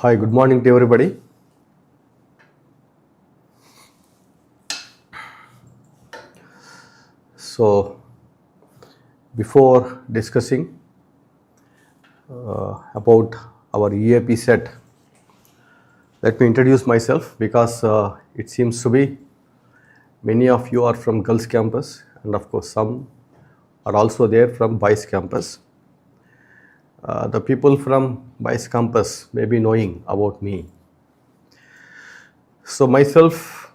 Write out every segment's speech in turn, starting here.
Hi, good morning to everybody. So, before discussing about our EAPCET, let me introduce myself because it seems to be many of you are from girls campus and of course some are also there from boys campus. The people from boys campus may be knowing about me. So myself,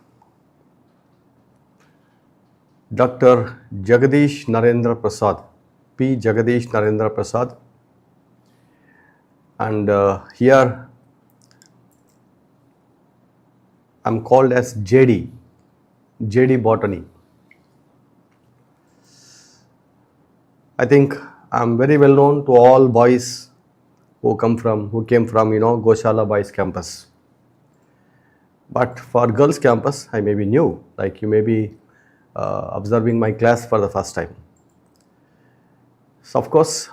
Dr. Jagadish Narendra Prasad, P. Jagadish Narendra Prasad, and here I am called as JD Botany. I think I am very well known to all boys who came from Gosala boys campus. But for girls campus, I may be new, like you may be observing my class for the first time. So of course,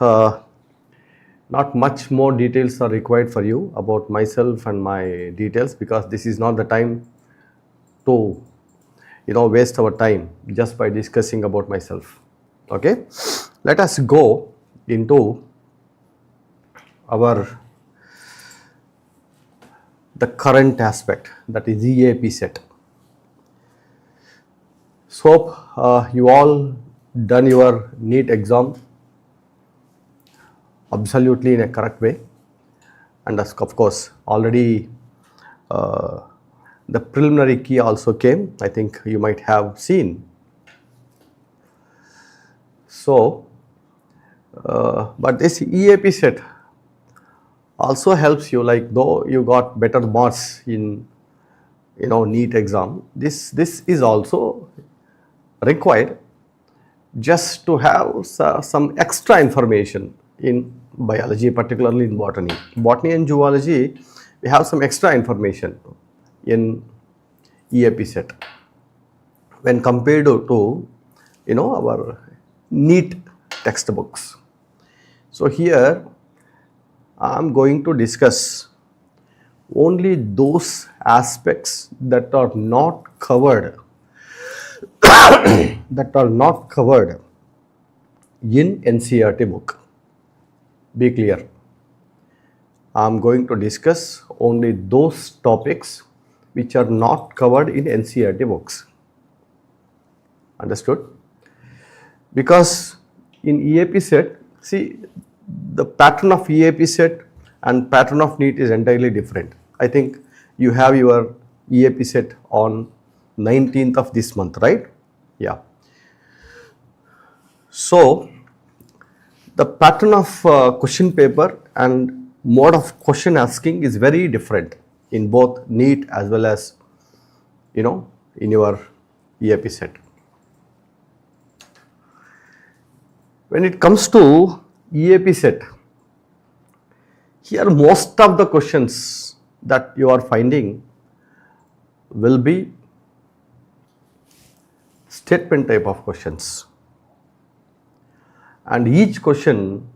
not much more details are required for you about myself and my details, because this is not the time to waste our time just by discussing about myself. Okay, let us go into the current aspect, that is EAPCET. So you all done your NEET exam absolutely in a correct way, and of course already the preliminary key also came. I think you might have seen. So but this EAPCET also helps you, like though you got better marks in NEET exam, this is also required just to have some extra information in biology, particularly in botany. Botany and zoology, we have some extra information in EAPCET when compared to our NEET textbooks. So here I am going to discuss only those aspects that are not covered in NCERT book. Be clear. I am going to discuss only those topics which are not covered in NCERT books. Understood? Because in EAPCET, see, the pattern of EAPCET and pattern of NEET is entirely different. I think you have your EAPCET on 19th of this month, right? Yeah. So the pattern of question paper and mode of question asking is very different in both NEET as well as in your EAPCET. When it comes to EAPCET, here most of the questions that you are finding will be statement type of questions, and each question,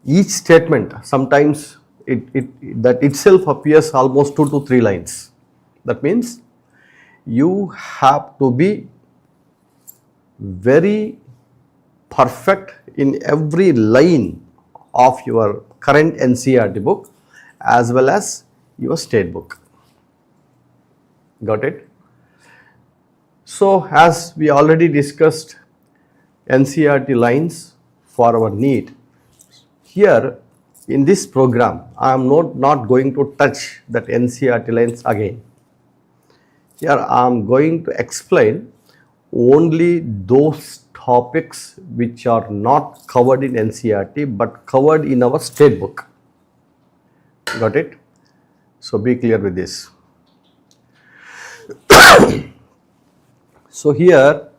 each statement, sometimes that itself appears almost 2 to 3 lines. That means you have to be very perfect in every line of your current NCERT book as well as your state book. Got it? So as we already discussed NCERT lines for our NEET, here in this program I am not going to touch that NCERT lines again. Here I am going to explain only those topics which are not covered in NCERT but covered in our state book. Got it? So be clear with this. So here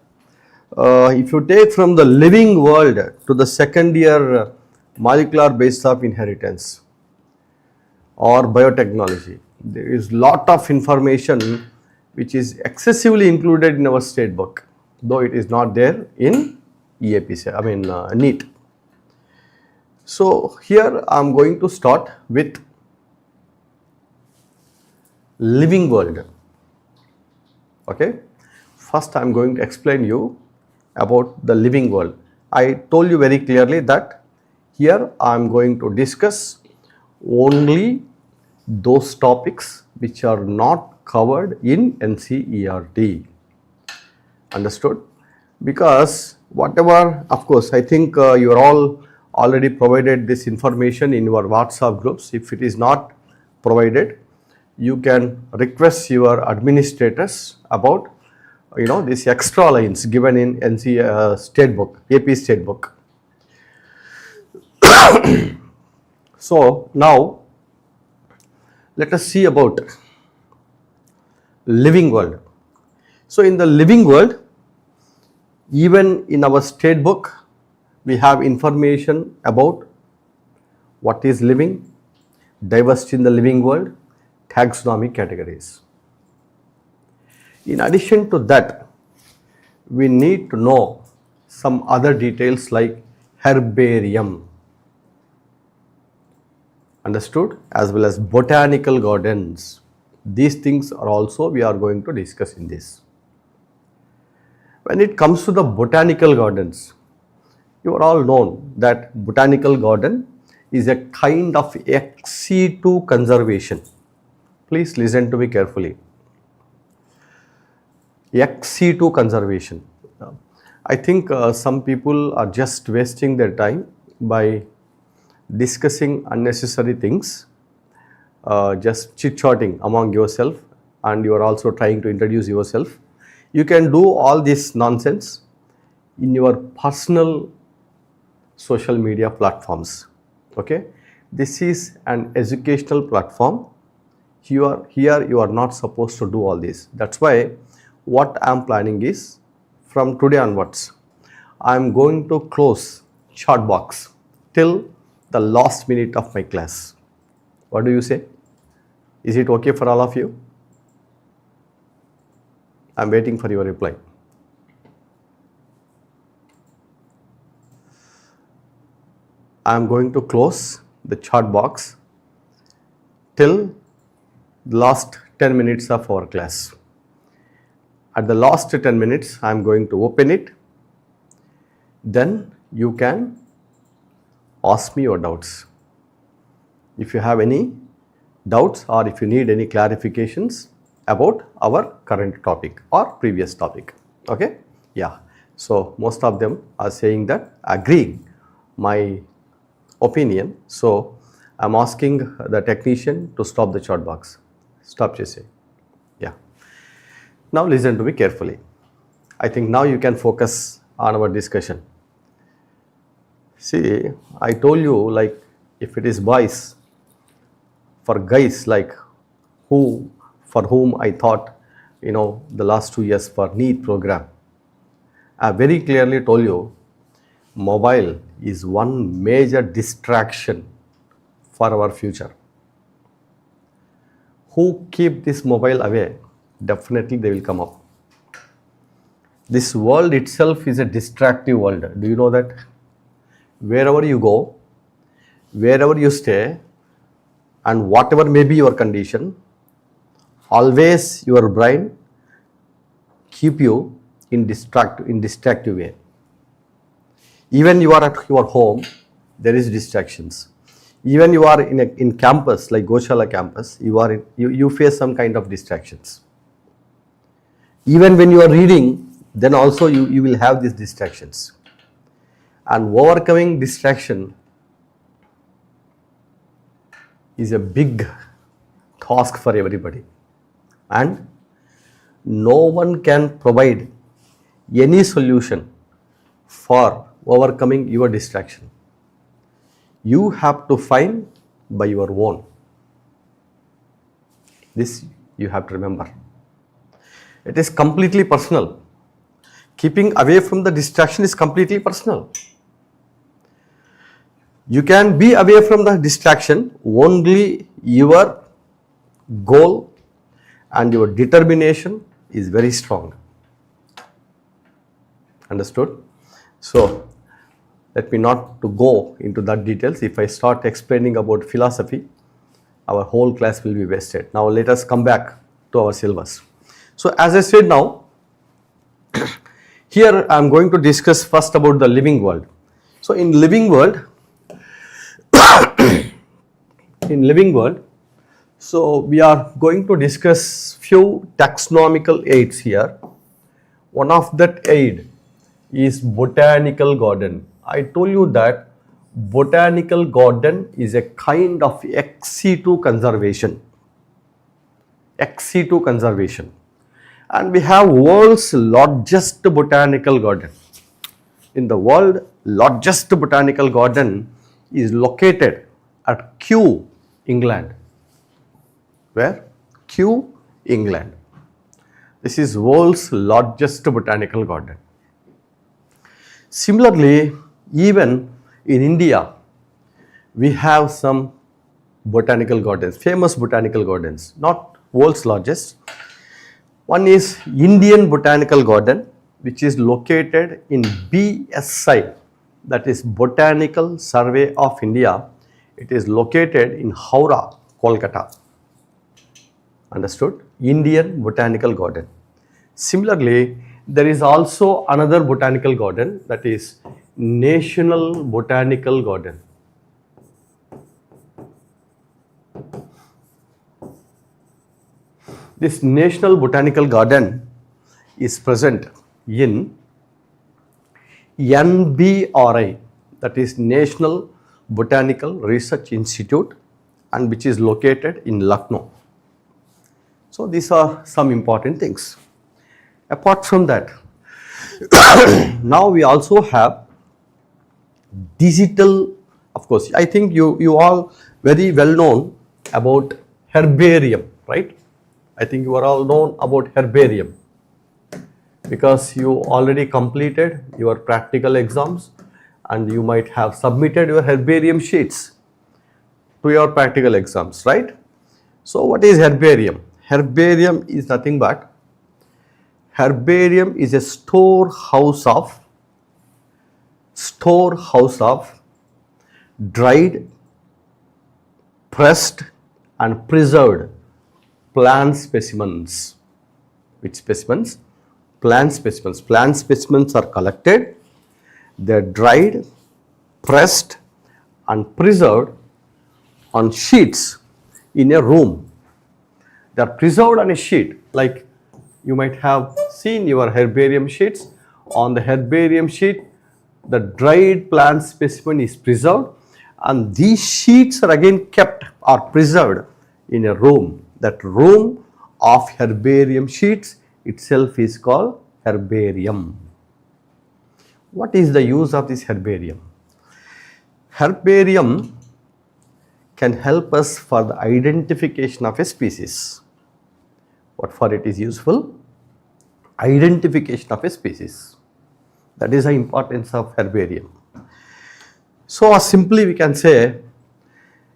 if you take from the living world to the second year molecular basis of inheritance or biotechnology, there is lot of information which is excessively included in our state book. though it is not there in EAPCET, I mean NEET. So here I am going to start with living world. Okay, first I am going to explain you about the living world. I told you very clearly that here I am going to discuss only those topics which are not covered in NCERT. Understood? Because whatever, of course, I think you are all already provided this information in your WhatsApp groups. If it is not provided, you can request your administrators about these extra lines given in NC state book, AP state book. So now let us see about living world. So in the living world, even in our state book, we have information about what is living, diversity in the living world, taxonomic categories. In addition to that, we need to know some other details like herbarium, understood, as well as botanical gardens. These things are also we are going to discuss in this. When it comes to the botanical gardens, you are all known that botanical garden is a kind of ex situ conservation. Please listen to me carefully. Ex situ conservation. I think some people are just wasting their time by discussing unnecessary things, just chit-chatting among yourself, and you are also trying to introduce yourself. You can do all this nonsense in your personal social media platforms. Okay, this is an educational platform. Here you are not supposed to do all this. That's why what I am planning is, from today onwards, I am going to close chat box till the last minute of my class. What do you say? Is it okay for all of you? I am waiting for your reply. I am going to close the chat box till the last 10 minutes of our class. At the last 10 minutes, I am going to open it. Then you can ask me your doubts. If you have any doubts or if you need any clarifications about our current topic or previous topic. Okay? Yeah. So most of them are saying that agreeing my opinion. So I'm asking the technician to stop the chat box. Stop, Jesse. Yeah. Now listen to me carefully. I think now you can focus on our discussion. See, I told you, like, if it is boys, for guys like for whom I thought, the last 2 years for NEET program, I very clearly told you, mobile is one major distraction for our future. Who keep this mobile away, definitely they will come up. This world itself is a distractive world. Do you know that? Wherever you go, wherever you stay, and whatever may be your condition, always your brain keep you in distractive way. Even you are at your home, there is distractions. Even you are in campus like Gosala campus, you face some kind of distractions. Even when you are reading, then also you will have these distractions. And overcoming distraction is a big task for everybody. And no one can provide any solution for overcoming your distraction. You have to find by your own. This you have to remember. It is completely personal. Keeping away from the distraction is completely personal. You can be away from the distraction only your goal and your determination is very strong. Understood? So let me not to go into that details. If I start explaining about philosophy, our whole class will be wasted. Now let us come back to our syllabus. So as I said now, here I am going to discuss first about the living world. So in living world, so we are going to discuss few taxonomical aids here. One of that aid is botanical garden. I told you that botanical garden is a kind of ex situ conservation. Ex situ conservation. And we have world's largest botanical garden. In the world, largest botanical garden is located at Kew, England. Where? Kew, England. This is world's largest botanical garden. Similarly, even in India, we have some botanical gardens, famous botanical gardens, not world's largest. One is Indian Botanical Garden, which is located in BSI, that is Botanical Survey of India. It is located in Howrah, Kolkata. Understood? Indian Botanical Garden. Similarly, there is also another botanical garden, that is National Botanical Garden. This National Botanical Garden is present in NBRI, that is National Botanical Research Institute, and which is located in Lucknow. So these are some important things. Apart from that, now we also have digital, of course, I think you all very well known about herbarium, right? I think you are all known about herbarium because you already completed your practical exams and you might have submitted your herbarium sheets to your practical exams, right? So what is herbarium? Herbarium is nothing but, herbarium is a storehouse of dried, pressed and preserved plant specimens. Which specimens? Plant specimens. Plant specimens are collected, they are dried, pressed and preserved on sheets in a room. They are preserved on a sheet, like you might have seen your herbarium sheets. On the herbarium sheet, the dried plant specimen is preserved and these sheets are again kept or preserved in a room. That room of herbarium sheets itself is called herbarium. What is the use of this herbarium? Herbarium can help us for the identification of a species. What for it is useful? Identification of a species. That is the importance of herbarium. So simply we can say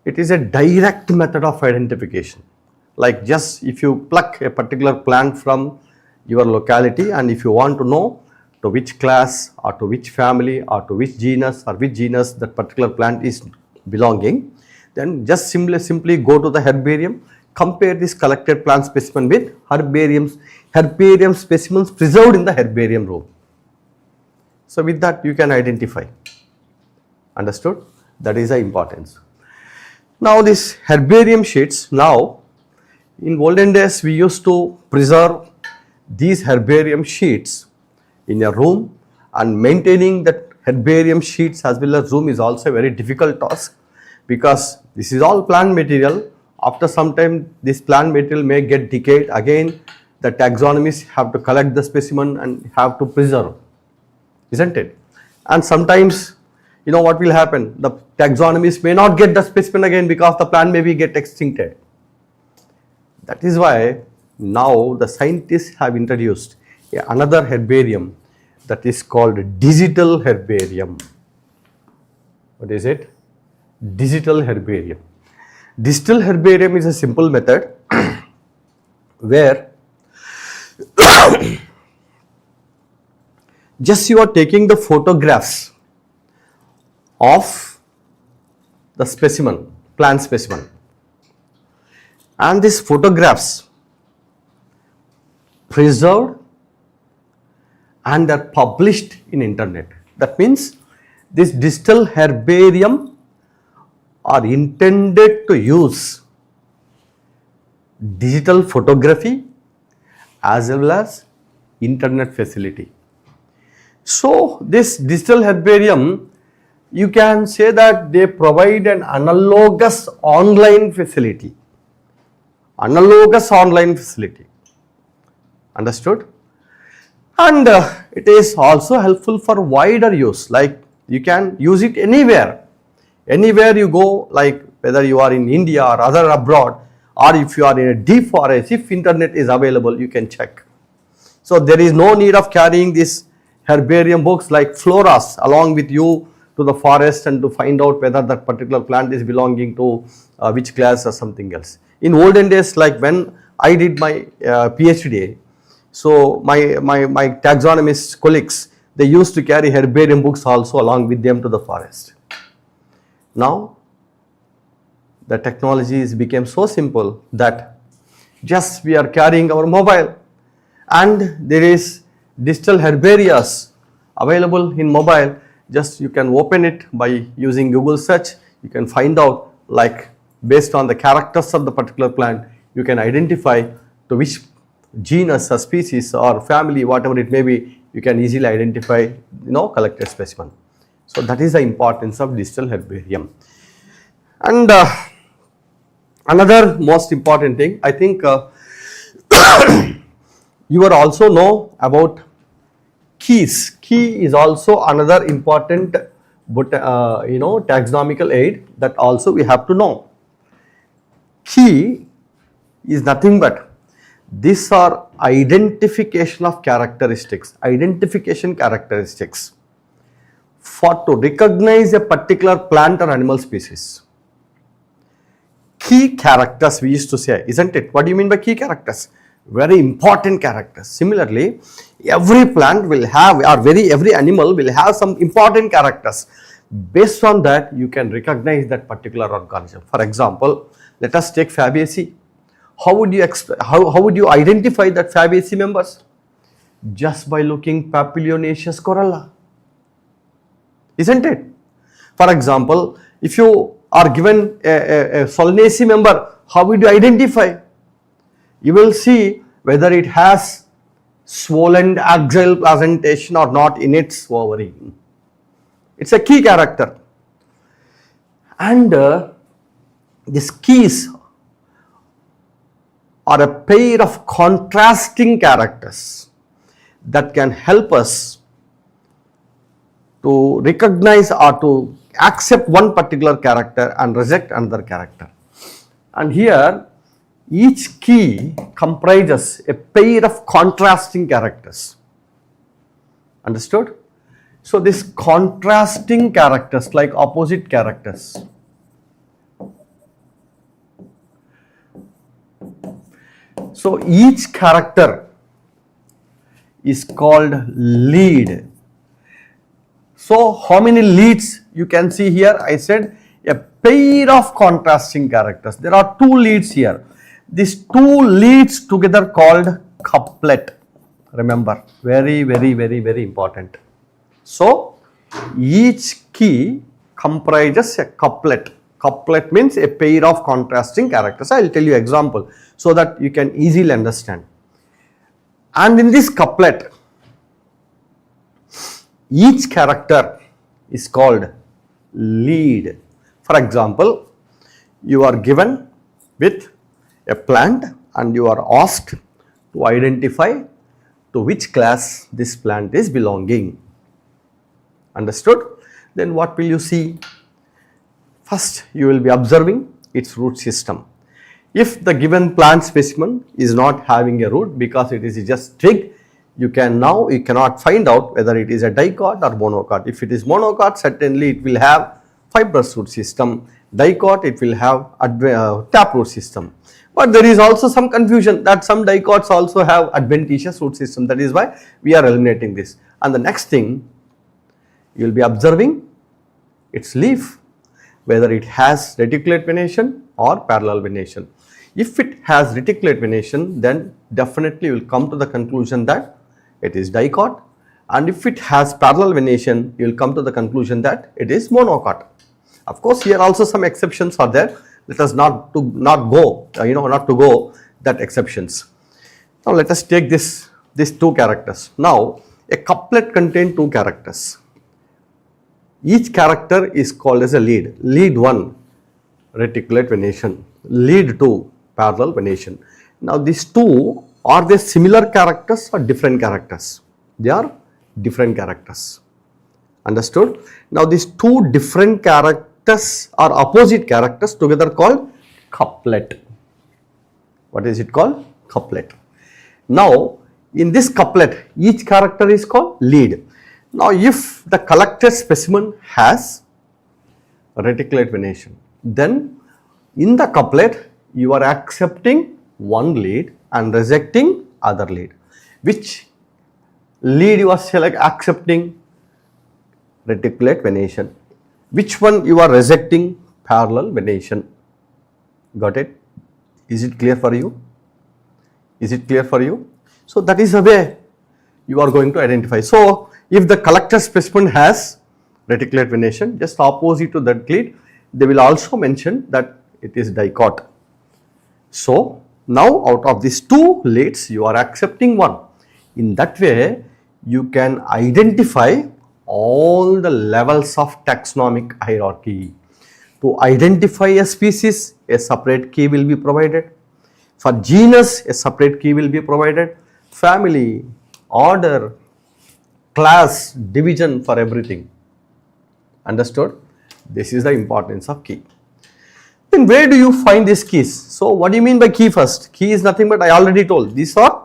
it is a direct method of identification. Like just if you pluck a particular plant from your locality and if you want to know to which class or to which family or to which genus that particular plant is belonging, then just simply go to the herbarium, compare this collected plant specimen with herbarium specimens preserved in the herbarium room. So with that you can identify. Understood? That is the importance. Now this herbarium sheets, now in olden days we used to preserve these herbarium sheets in a room, and maintaining that herbarium sheets as well as room is also a very difficult task because this is all plant material. After some time this plant material may get decayed. Again the taxonomists have to collect the specimen and have to preserve, isn't it? And sometimes you know what will happen, the taxonomists may not get the specimen again because the plant may be get extincted. That is why now the scientists have introduced another herbarium that is called digital herbarium. What is it? Digital herbarium. Digital herbarium is a simple method where just you are taking the photographs of the specimen, plant specimen, and these photographs preserved and are published in internet. That means this digital herbarium are intended to use digital photography as well as internet facility. So this digital herbarium, you can say that they provide an analogous online facility. Analogous online facility. Understood? And it is also helpful for wider use, like you can use it anywhere. Anywhere you go, like whether you are in India or other abroad, or if you are in a deep forest, if internet is available, you can check. So there is no need of carrying these herbarium books like floras along with you to the forest and to find out whether that particular plant is belonging to which class or something else. In olden days, like when I did my PhD, so my taxonomist colleagues, they used to carry herbarium books also along with them to the forest. Now the technologies became so simple that just we are carrying our mobile and there is digital herbarias available in mobile. Just you can open it by using Google search. You can find out, like based on the characters of the particular plant, you can identify to which genus or species or family, whatever it may be, you can easily identify, collected specimen. So that is the importance of digital herbarium. And another most important thing, I think you will also know about keys. Key is also another important taxonomical aid that also we have to know. Key is nothing but these are identification of characteristics, identification characteristics for to recognize a particular plant or animal species. Key characters we used to say, isn't it? What do you mean by key characters? Very important characters. Similarly, every plant will have, or every animal will have some important characters. Based on that, you can recognize that particular organism. For example, let us take Fabaceae. How would you identify that Fabaceae members? Just by looking papilionaceous corolla, isn't it? For example, if you are given a Solanaceae member, how would you identify? You will see whether it has swollen axial presentation or not in its ovary. It's a key character. And these keys are a pair of contrasting characters that can help us to recognize or to accept one particular character and reject another character. And here each key comprises a pair of contrasting characters. Understood? So these contrasting characters, like opposite characters, so each character is called lead. So how many leads you can see here? I said a pair of contrasting characters. There are two leads here. These two leads together called couplet. Remember, very important. So each key comprises a couplet. Couplet means a pair of contrasting characters. I will tell you example so that you can easily understand. And in this couplet, each character is called lead. For example, you are given with a plant and you are asked to identify to which class this plant is belonging. Understood? Then what will you see? First, you will be observing its root system. If the given plant specimen is not having a root because it is just twig, you cannot find out whether it is a dicot or monocot. If it is monocot, certainly it will have fibrous root system. Dicot, it will have taproot system. But there is also some confusion that some dicots also have adventitious root system. That is why we are eliminating this. And the next thing, you will be observing its leaf, whether it has reticulate venation or parallel venation. If it has reticulate venation, then definitely you will come to the conclusion that it is dicot, and if it has parallel venation, you will come to the conclusion that it is monocot. Of course, here also some exceptions are there. Let us not go that exceptions. Now let us take these two characters. Now a couplet contains two characters. Each character is called as a lead. Lead 1, reticulate venation. Lead 2, parallel venation. Now these two, are they similar characters or different characters? They are different characters. Understood? Now these two different characters or opposite characters together called couplet. What is it called? Couplet. Now in this couplet, each character is called lead. Now if the collected specimen has reticulate venation, then in the couplet you are accepting one lead and rejecting other lead. Which lead you are accepting? Reticulate venation. Which one you are rejecting? Parallel venation. Got it? Is it clear for you? Is it clear for you? So that is the way you are going to identify. So if the collected specimen has reticulate venation, just opposite to that lead, they will also mention that it is dicot. So now out of these two leads, you are accepting one. In that way, you can identify all the levels of taxonomic hierarchy. To identify a species, a separate key will be provided. For genus, a separate key will be provided. Family, order, class, division, for everything. Understood? This is the importance of key. Then where do you find these keys? So what do you mean by key first? Key is nothing but, I already told, these are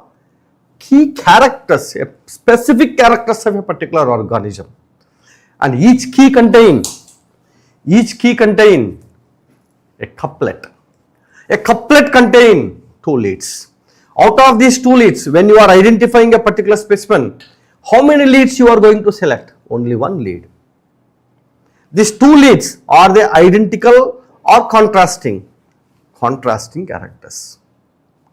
key characters, specific characters of a particular organism. And each key contain a couplet. A couplet contain two leads. Out of these two leads, when you are identifying a particular specimen, how many leads you are going to select? Only one lead. These two leads, are they identical or contrasting? Contrasting characters.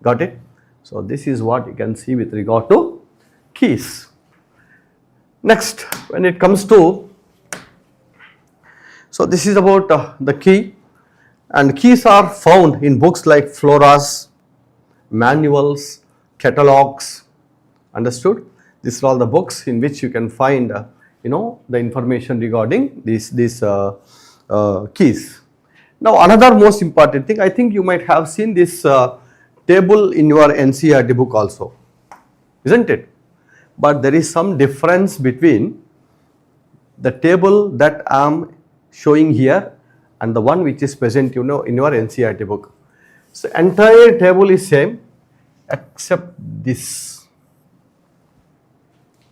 Got it? So this is what you can see with regard to keys. Next, when it comes to, so this is about the key, and keys are found in books like floras, manuals, catalogs. Understood? These are all the books in which you can find the information regarding these keys. Now another most important thing, I think you might have seen this table in your NCERT book also, isn't it? But there is some difference between the table that I am showing here and the one which is present in your NCERT book. So entire table is same except this.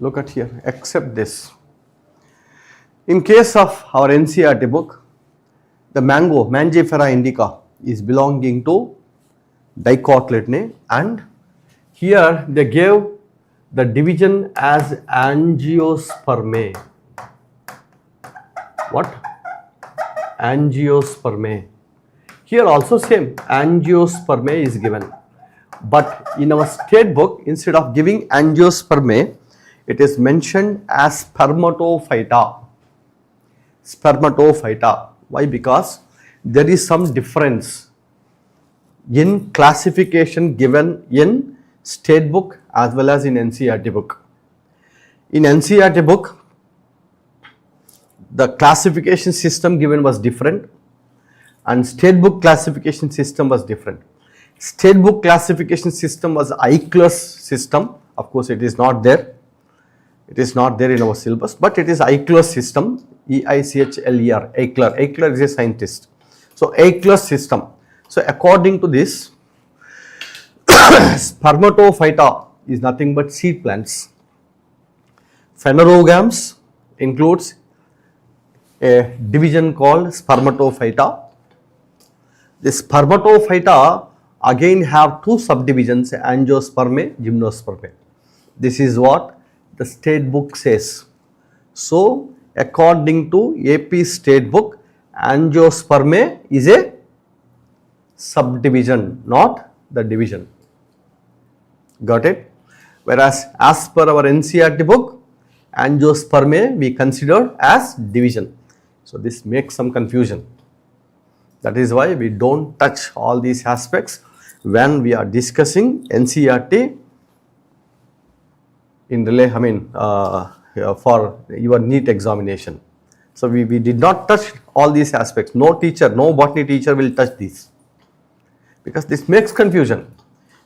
Look at here, except this. In case of our NCERT book, the mango, Mangifera indica, is belonging to dicotyledone, and here they gave the division as angiospermae. What? Angiospermae. Here also same, angiospermae is given. But in our state book, instead of giving angiospermae, it is mentioned as spermatophyta. Spermatophyta. Why? Because there is some difference in classification given in state book as well as in NCERT book. In NCERT book, the classification system given was different and state book classification system was different. State book classification system was ICLER system. Of course, it is not there. It is not there in our syllabus, but it is ICLER system, EICHLER, ICLER. ICLER is a scientist. So, ICLER system. So, according to this, spermatophyta is nothing but seed plants. Phanerogams includes a division called spermatophyta. The spermatophyta again have two subdivisions, angiospermae, gymnospermae. This is what the state book says. So, according to AP state book, angiospermae is a subdivision, not the division. Got it? Whereas as per our NCERT book, angiospermae we consider as division. So, this makes some confusion. That is why we don't touch all these aspects when we are discussing NCERT in for your NEET examination. So, we did not touch all these aspects. No teacher, no botany teacher will touch these, because this makes confusion.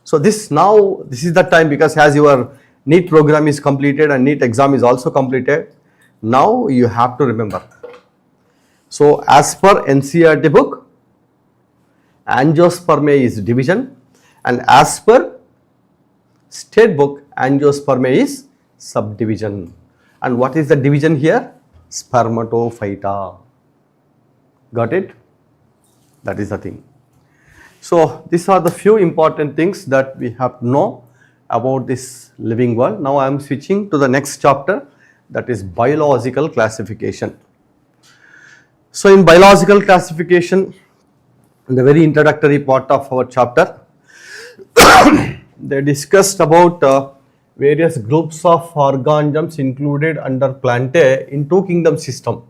So, this is the time, because as your NEET program is completed and NEET exam is also completed, now you have to remember. So, as per NCERT book, angiospermae is division, and as per state book, angiospermae is subdivision. And what is the division here? Spermatophyta. Got it? That is the thing. So, these are the few important things that we have to know about this living world. Now, I am switching to the next chapter, that is biological classification. So, in biological classification, in the very introductory part of our chapter, they discussed about various groups of organisms included under Plantae in two kingdom system.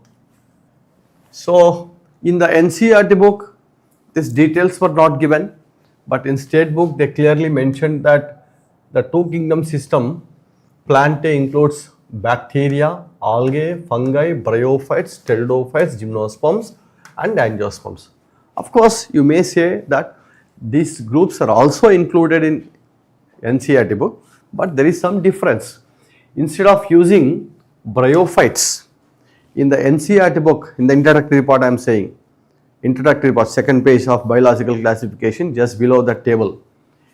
So, in the NCERT book, these details were not given, but in state book they clearly mentioned that the two kingdom system, Plantae includes bacteria, algae, fungi, bryophytes, pteridophytes, gymnosperms and angiosperms. Of course, you may say that these groups are also included in NCERT book, but there is some difference. Instead of using bryophytes in the NCERT book, in the introductory part I am saying, introductory part, second page of biological classification, just below that table.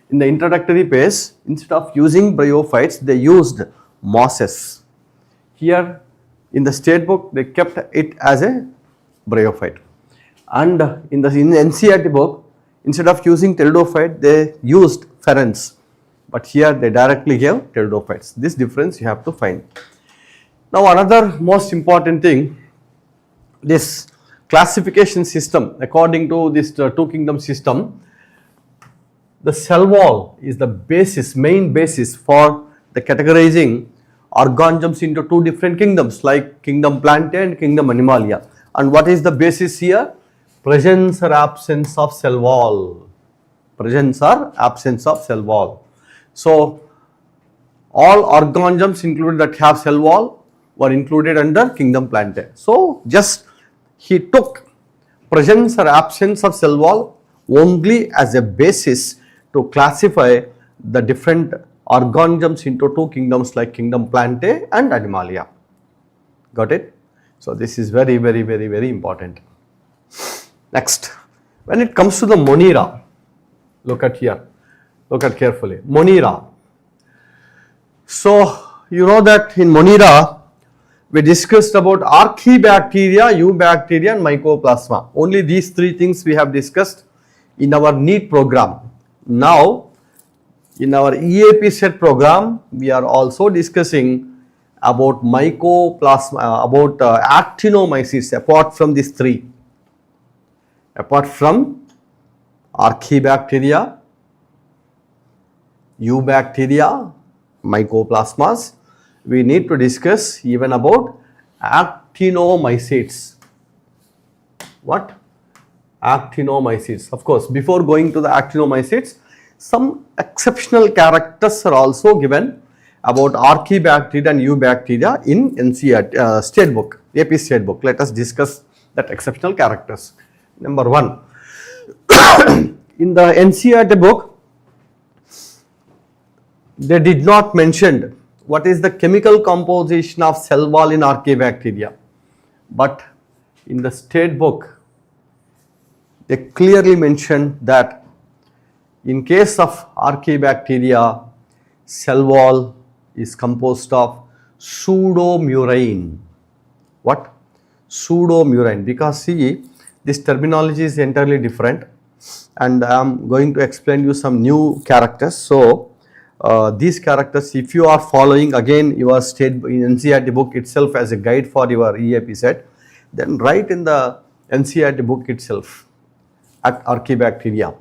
In the introductory page, instead of using bryophytes, they used mosses. Here in the state book, they kept it as a bryophyte. And in NCERT book, instead of using pteridophyte, they used ferens. But here they directly gave pteridophytes. This difference you have to find. Now, another most important thing, this classification system, according to this two kingdom system, the cell wall is the basis, main basis for the categorizing organisms into two different kingdoms, like kingdom Plantae and kingdom Animalia. And what is the basis here? Presence or absence of cell wall. Presence or absence of cell wall. So, all organisms included that have cell wall were included under kingdom Plantae. So, just he took presence or absence of cell wall only as a basis to classify the different organisms into two kingdoms, like kingdom Plantae and Animalia. Got it? So, this is very important. Next, when it comes to the Monera, look at here, look at carefully, Monera. So, you know that in Monera, we discussed about archaebacteria, eubacteria and mycoplasma. Only these three things we have discussed in our NEET program. Now, in our EAPCET program, we are also discussing about mycoplasma, about Actinomycetes, apart from these three. Apart from archaebacteria, eubacteria, mycoplasmas, we need to discuss even about Actinomycetes. What? Actinomycetes. Of course, before going to the Actinomycetes, some exceptional characters are also given about archaebacteria and eubacteria in NCERT state book, AP state book. Let us discuss that exceptional characters. Number one, in the NCERT book, they did not mention what is the chemical composition of cell wall in archaebacteria, but in the state book, they clearly mentioned that in case of archaebacteria, cell wall is composed of pseudomurine. What? Pseudomurine. Because see, this terminology is entirely different, and I am going to explain you some new characters. So, these characters, if you are following again your state in NCERT book itself as a guide for your EAPCET, then write in the NCERT book itself at Archaebacteria.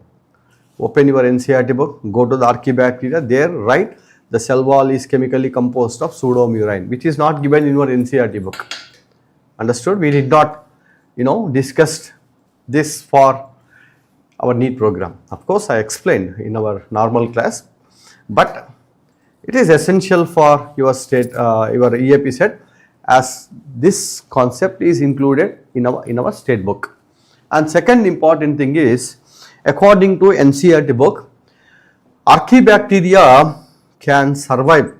Open your NCERT book, go to the Archaebacteria, there write the cell wall is chemically composed of pseudomurine, which is not given in your NCERT book. Understood? We did not, discuss this for our NEET program. Of course, I explained in our normal class, but it is essential for your your EAPCET, as this concept is included in our state book. And second important thing is, according to NCERT book, Archaebacteria can survive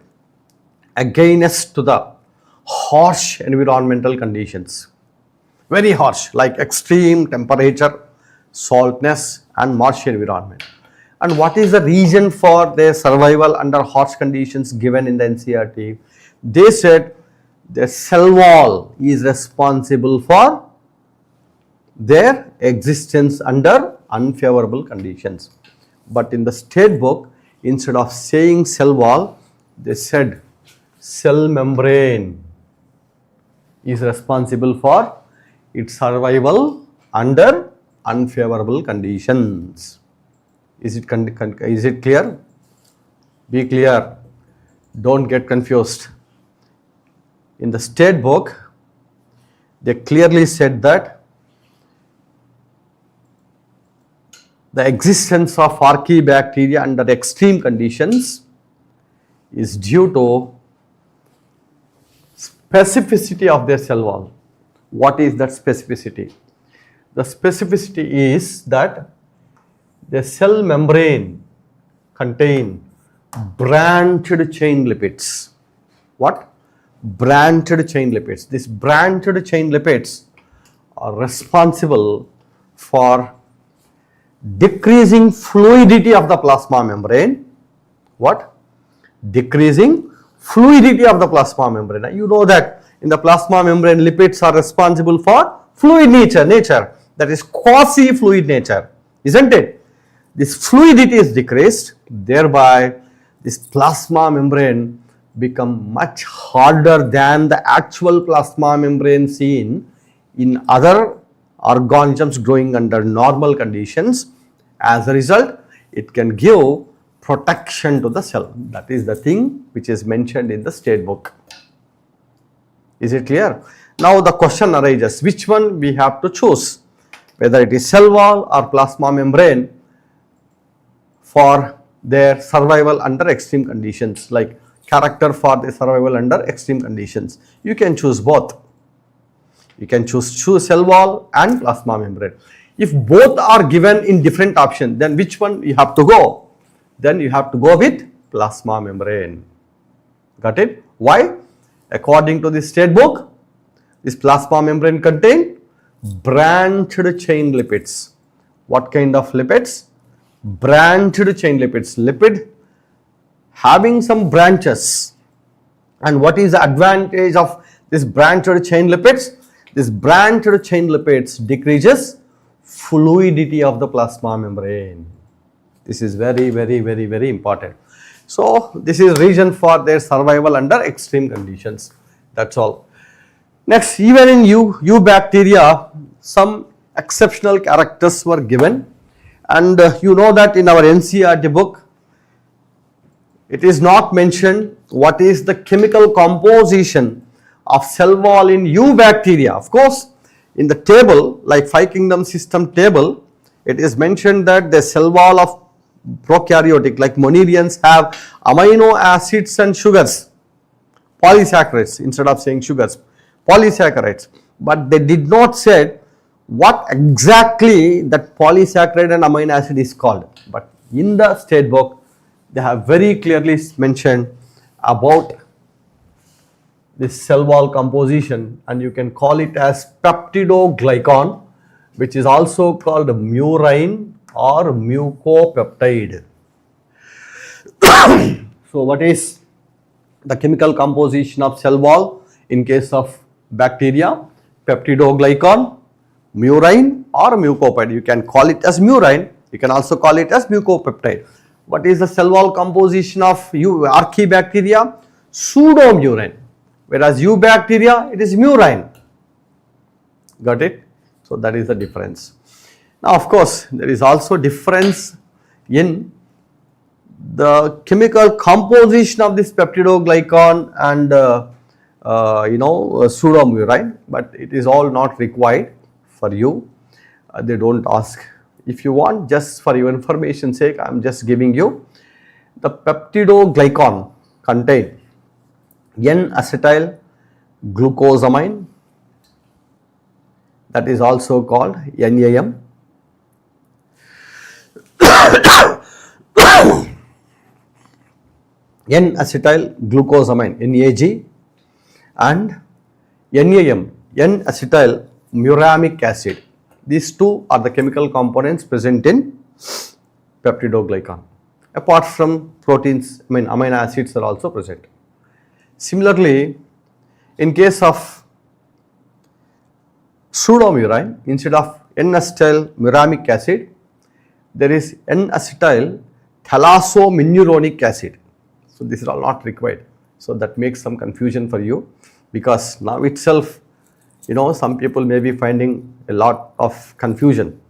against to the harsh environmental conditions, very harsh, like extreme temperature, saltness and marshy environment. And what is the reason for their survival under harsh conditions given in the NCERT? They said the cell wall is responsible for their existence under unfavorable conditions. But in the state book, instead of saying cell wall, they said cell membrane is responsible for its survival under unfavorable conditions. Is it clear? Be clear. Don't get confused. In the state book, they clearly said that the existence of Archaebacteria under extreme conditions is due to specificity of their cell wall. What is that specificity? The specificity is that the cell membrane contain branched chain lipids. What? Branched chain lipids. These branched chain lipids are responsible for decreasing fluidity of the plasma membrane. What? Decreasing fluidity of the plasma membrane. Now, you know that in the plasma membrane, lipids are responsible for fluid nature, that is quasi-fluid nature, isn't it? This fluidity is decreased, thereby this plasma membrane become much harder than the actual plasma membrane seen in other organisms growing under normal conditions. As a result, it can give protection to the cell. That is the thing which is mentioned in the state book. Is it clear? Now the question arises, which one we have to choose, whether it is cell wall or plasma membrane for their survival under extreme conditions, like character for the survival under extreme conditions. You can choose both. You can choose cell wall and plasma membrane. If both are given in different options, then which one you have to go? Then you have to go with plasma membrane. Got it? Why? According to the state book, this plasma membrane contain branched chain lipids. What kind of lipids? Branched chain lipids. Lipid having some branches. And what is the advantage of this branched chain lipids? This branched chain lipids decreases fluidity of the plasma membrane. This is very, very, very, very important. So this is reason for their survival under extreme conditions. That's all. Next, even in eubacteria, some exceptional characters were given, and you know that in our NCERT book, it is not mentioned what is the chemical composition of cell wall in eubacteria. Of course, in the table, like 5 kingdom system table, it is mentioned that the cell wall of prokaryotic like monerians have amino acids and sugars, polysaccharides, instead of saying sugars, polysaccharides, but they did not say what exactly that polysaccharide and amino acid is called. But in the state book, they have very clearly mentioned about this cell wall composition, and you can call it as peptidoglycan, which is also called murine or mucopeptide. So what is the chemical composition of cell wall in case of bacteria? Peptidoglycan, murine or mucopeptide. You can call it as murine, you can also call it as mucopeptide. What is the cell wall composition of archaebacteria? Pseudomurine. Whereas eubacteria, it is murine. Got it? So that is the difference. Now of course, there is also difference in the chemical composition of this peptidoglycan and pseudomurine, but it is all not required for you. They don't ask. If you want, just for your information sake, I am just giving you the peptidoglycan contain N-acetyl glucosamine, that is also called NAM. N-acetyl glucosamine NAG and NAM, N-acetyl muramic acid. These two are the chemical components present in peptidoglycan. Apart from proteins, amino acids are also present. Similarly, in case of pseudomurine, instead of N-acetyl muramic acid, there is N-acetyl thalassominuronic acid. So this is all not required. So that makes some confusion for you, because now itself, some people may be finding a lot of confusion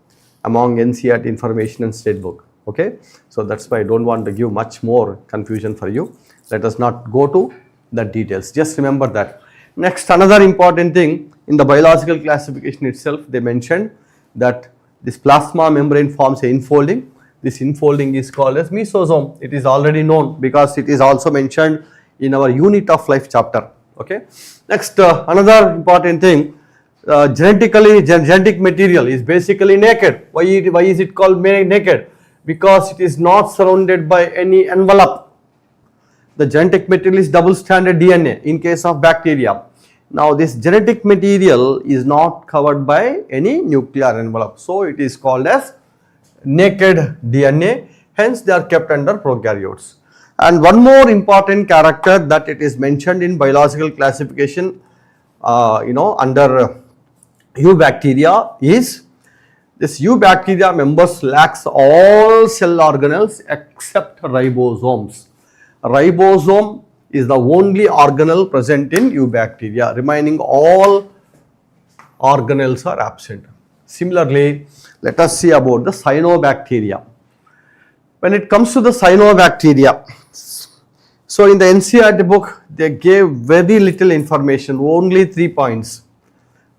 among NCERT information and state book. Okay, so that's why I don't want to give much more confusion for you. Let us not go to the details. Just remember that. Next, another important thing, in the biological classification itself, they mentioned that this plasma membrane forms a infolding. This infolding is called as mesosome. It is already known because it is also mentioned in our unit of life chapter. Okay. Next, another important thing, genetic material is basically naked. Why is it called naked? Because it is not surrounded by any envelope. The genetic material is double stranded DNA in case of bacteria. Now this genetic material is not covered by any nuclear envelope, so it is called as naked DNA, hence they are kept under prokaryotes. And one more important character that it is mentioned in biological classification under eubacteria is this: eubacteria members lacks all cell organelles except ribosomes. Ribosome is the only organelle present in eubacteria, remaining all organelles are absent. Similarly, let us see about the cyanobacteria. When it comes to the cyanobacteria, so in the NCERT book they gave very little information, only 3 points.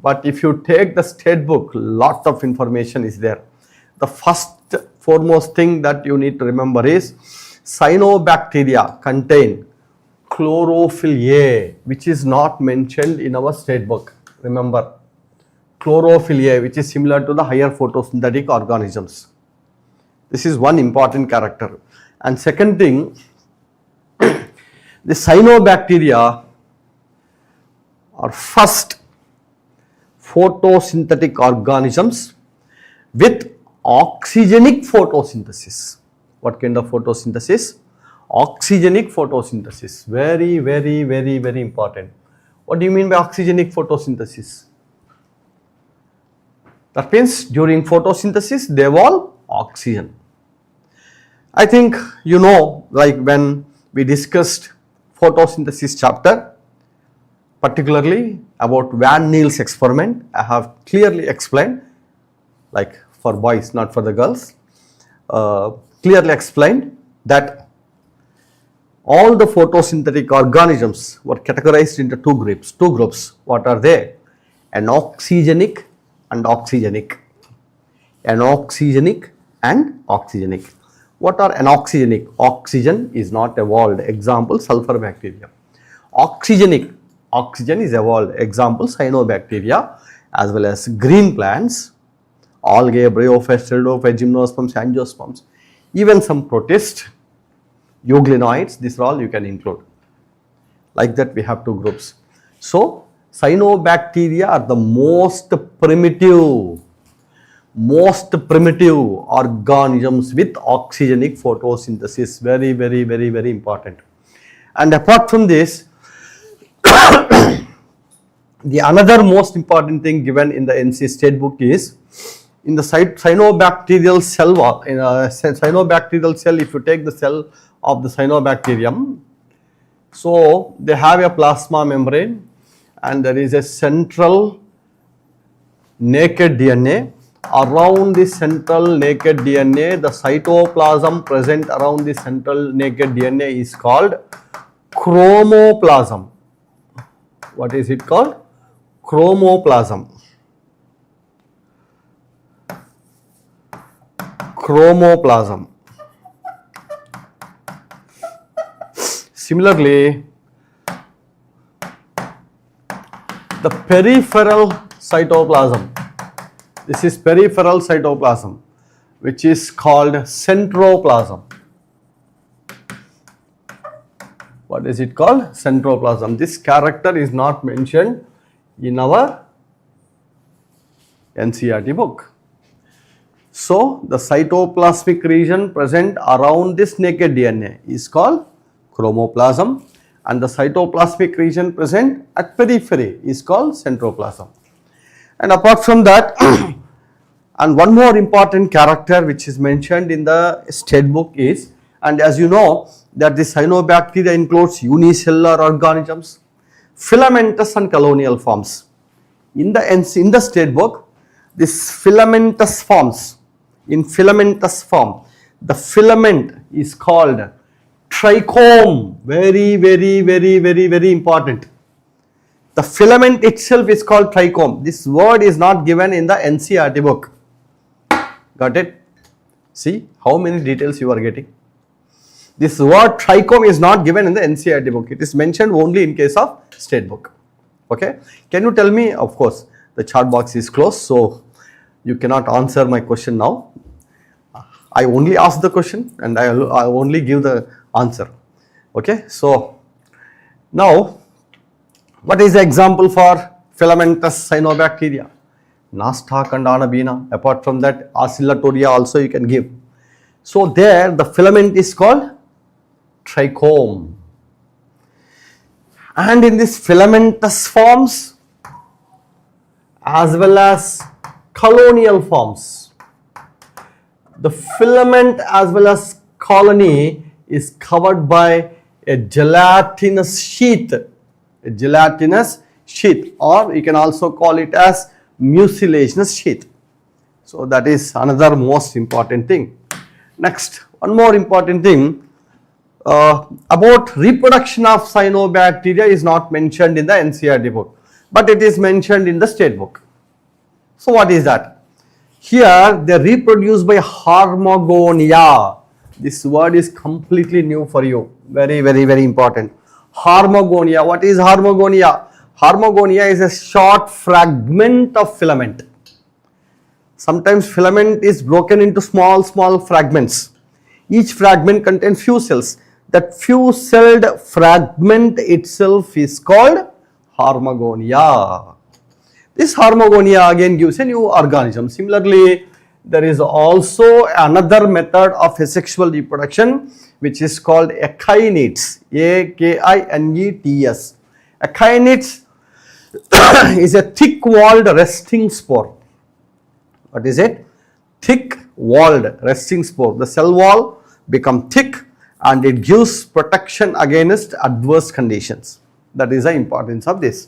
But if you take the state book, lot of information is there. The foremost thing that you need to remember is cyanobacteria contain chlorophyll A, which is not mentioned in our state book. Remember, chlorophyll A, which is similar to the higher photosynthetic organisms. This is one important character. And second thing, the cyanobacteria are first photosynthetic organisms with oxygenic photosynthesis. What kind of photosynthesis? Oxygenic photosynthesis. Very, very, very, very important. What do you mean by oxygenic photosynthesis? That means during photosynthesis they evolve oxygen. I think like when we discussed photosynthesis chapter, particularly about Van Niel's experiment, I have clearly explained, like for boys, not for the girls, clearly explained that all the photosynthetic organisms were categorized into two groups. What are they? Anoxygenic and oxygenic. Anoxygenic and oxygenic. What are anoxygenic? Oxygen is not evolved. Example, sulfur bacteria. Oxygenic, oxygen is evolved. Example, cyanobacteria, as well as green plants, algae, bryophytes, pteridophytes, gymnosperms, angiosperms, even some protists, euglenoids. These are all you can include. Like that we have two groups. So cyanobacteria are the most primitive organisms with oxygenic photosynthesis. Very, very, very, very important. And apart from this, the another most important thing given in the NC state book is in the cyanobacterial cell, in a cyanobacterial cell, if you take the cell of the cyanobacterium, so they have a plasma membrane and there is a central naked DNA. Around the central naked DNA, the cytoplasm present around the central naked DNA is called chromoplasm. What is it called? Chromoplasm. Chromoplasm. Similarly, the peripheral cytoplasm. This is peripheral cytoplasm, which is called centroplasm. What is it called? Centroplasm. This character is not mentioned in our NCERT book. So, the cytoplasmic region present around this naked DNA is called chromoplasm, and the cytoplasmic region present at periphery is called centroplasm. And apart from that, and one more important character which is mentioned in the state book is, and as you know that the cyanobacteria includes unicellular organisms, filamentous and colonial forms. In the state book, this filamentous forms, in filamentous form, the filament is called trichome. Very important. The filament itself is called trichome. This word is not given in the NCERT book. Got it? See how many details you are getting. This word trichome is not given in the NCERT book. It is mentioned only in case of state book. Okay. Can you tell me? Of course, the chat box is closed, so you cannot answer my question now. I only ask the question and I only give the answer. Okay. So now, what is the example for filamentous cyanobacteria? Nostoc and Anabina. Apart from that, Oscillatoria also you can give. So there the filament is called trichome. And in this filamentous forms as well as colonial forms, the filament as well as colony is covered by a gelatinous sheath. A gelatinous sheath, or you can also call it as mucilaginous sheath. So that is another most important thing. Next, one more important thing about reproduction of cyanobacteria is not mentioned in the NCERT book, but it is mentioned in the state book. So what is that? Here they reproduce by harmogonia. This word is completely new for you. Very important. Harmogonia. What is harmogonia? Harmogonia is a short fragment of filament. Sometimes filament is broken into small fragments. Each fragment contains few cells. That few celled fragment itself is called harmogonia. This harmogonia again gives a new organism. Similarly, there is also another method of asexual reproduction which is called akinets. A-K-I-N-E-T-S. Akinets is a thick-walled resting spore. What is it? Thick-walled resting spore. The cell wall becomes thick and it gives protection against adverse conditions. That is the importance of this.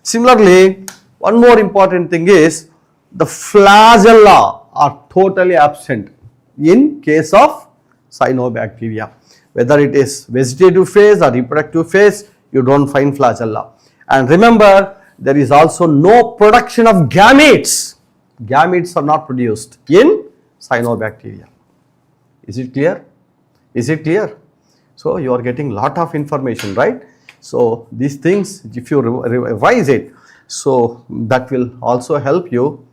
Similarly, one more important thing is the flagella are totally absent in case of cyanobacteria. Whether it is vegetative phase or reproductive phase, you don't find flagella. And remember, there is also no production of gametes. Gametes are not produced in cyanobacteria. Is it clear? Is it clear? So you are getting lot of information, right? So these things, if you revise it, so that will also help you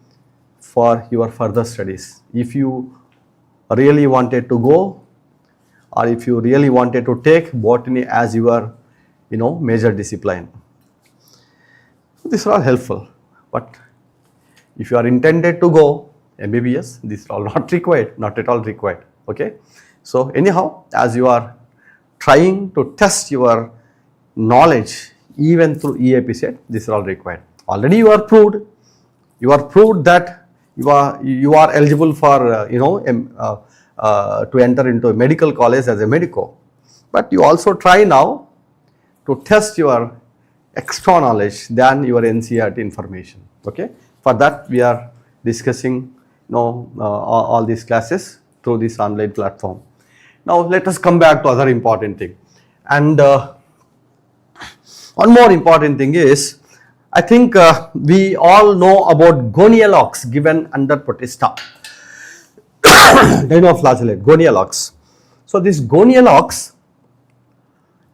for your further studies. If you really wanted to go, or if you really wanted to take botany as your major discipline. These are all helpful, but if you are intended to go MBBS, these are all not required, not at all required. Okay. So anyhow, as you are trying to test your knowledge even through EAPCET, these are all required. Already you are proved that you are eligible for to enter into a medical college as a medico, but you also try now to test your extra knowledge than your NCERT information. Okay, for that we are discussing all these classes through this online platform. Now let us come back to other important thing, and one more important thing is, I think we all know about gonialogs given under Protista. Dinoflagellate, gonialogs. So this gonialogs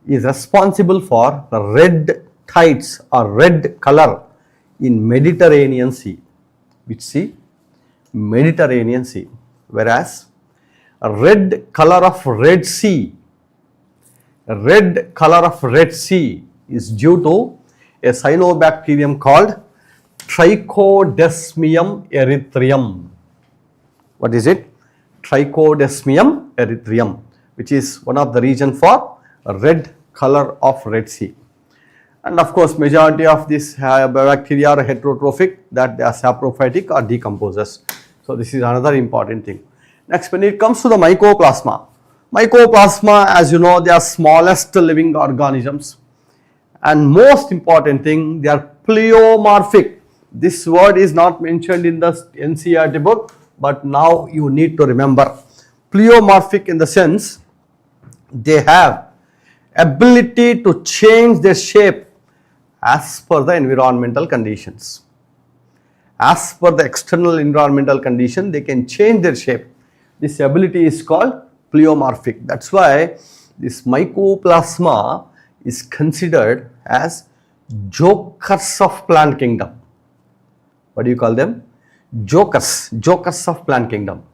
is responsible for the red tides or red color in Mediterranean Sea. Which sea? Mediterranean Sea. Whereas a red color of Red Sea is due to a cyanobacterium called Trichodesmium erythraeum. What is it? Trichodesmium erythraeum, which is one of the reason for a red color of Red Sea. And of course, majority of these bacteria are heterotrophic, that they are saprophytic or decomposers. So this is another important thing. Next, when it comes to the mycoplasma, as you know, they are smallest living organisms, and most important thing, they are pleomorphic. This word is not mentioned in the NCERT book, but now you need to remember. Pleomorphic in the sense they have ability to change their shape as per the environmental conditions. As per the external environmental condition, they can change their shape. This ability is called pleomorphic. That's why this mycoplasma is considered as jokers of plant kingdom. What do you call them? Jokers of plant kingdom.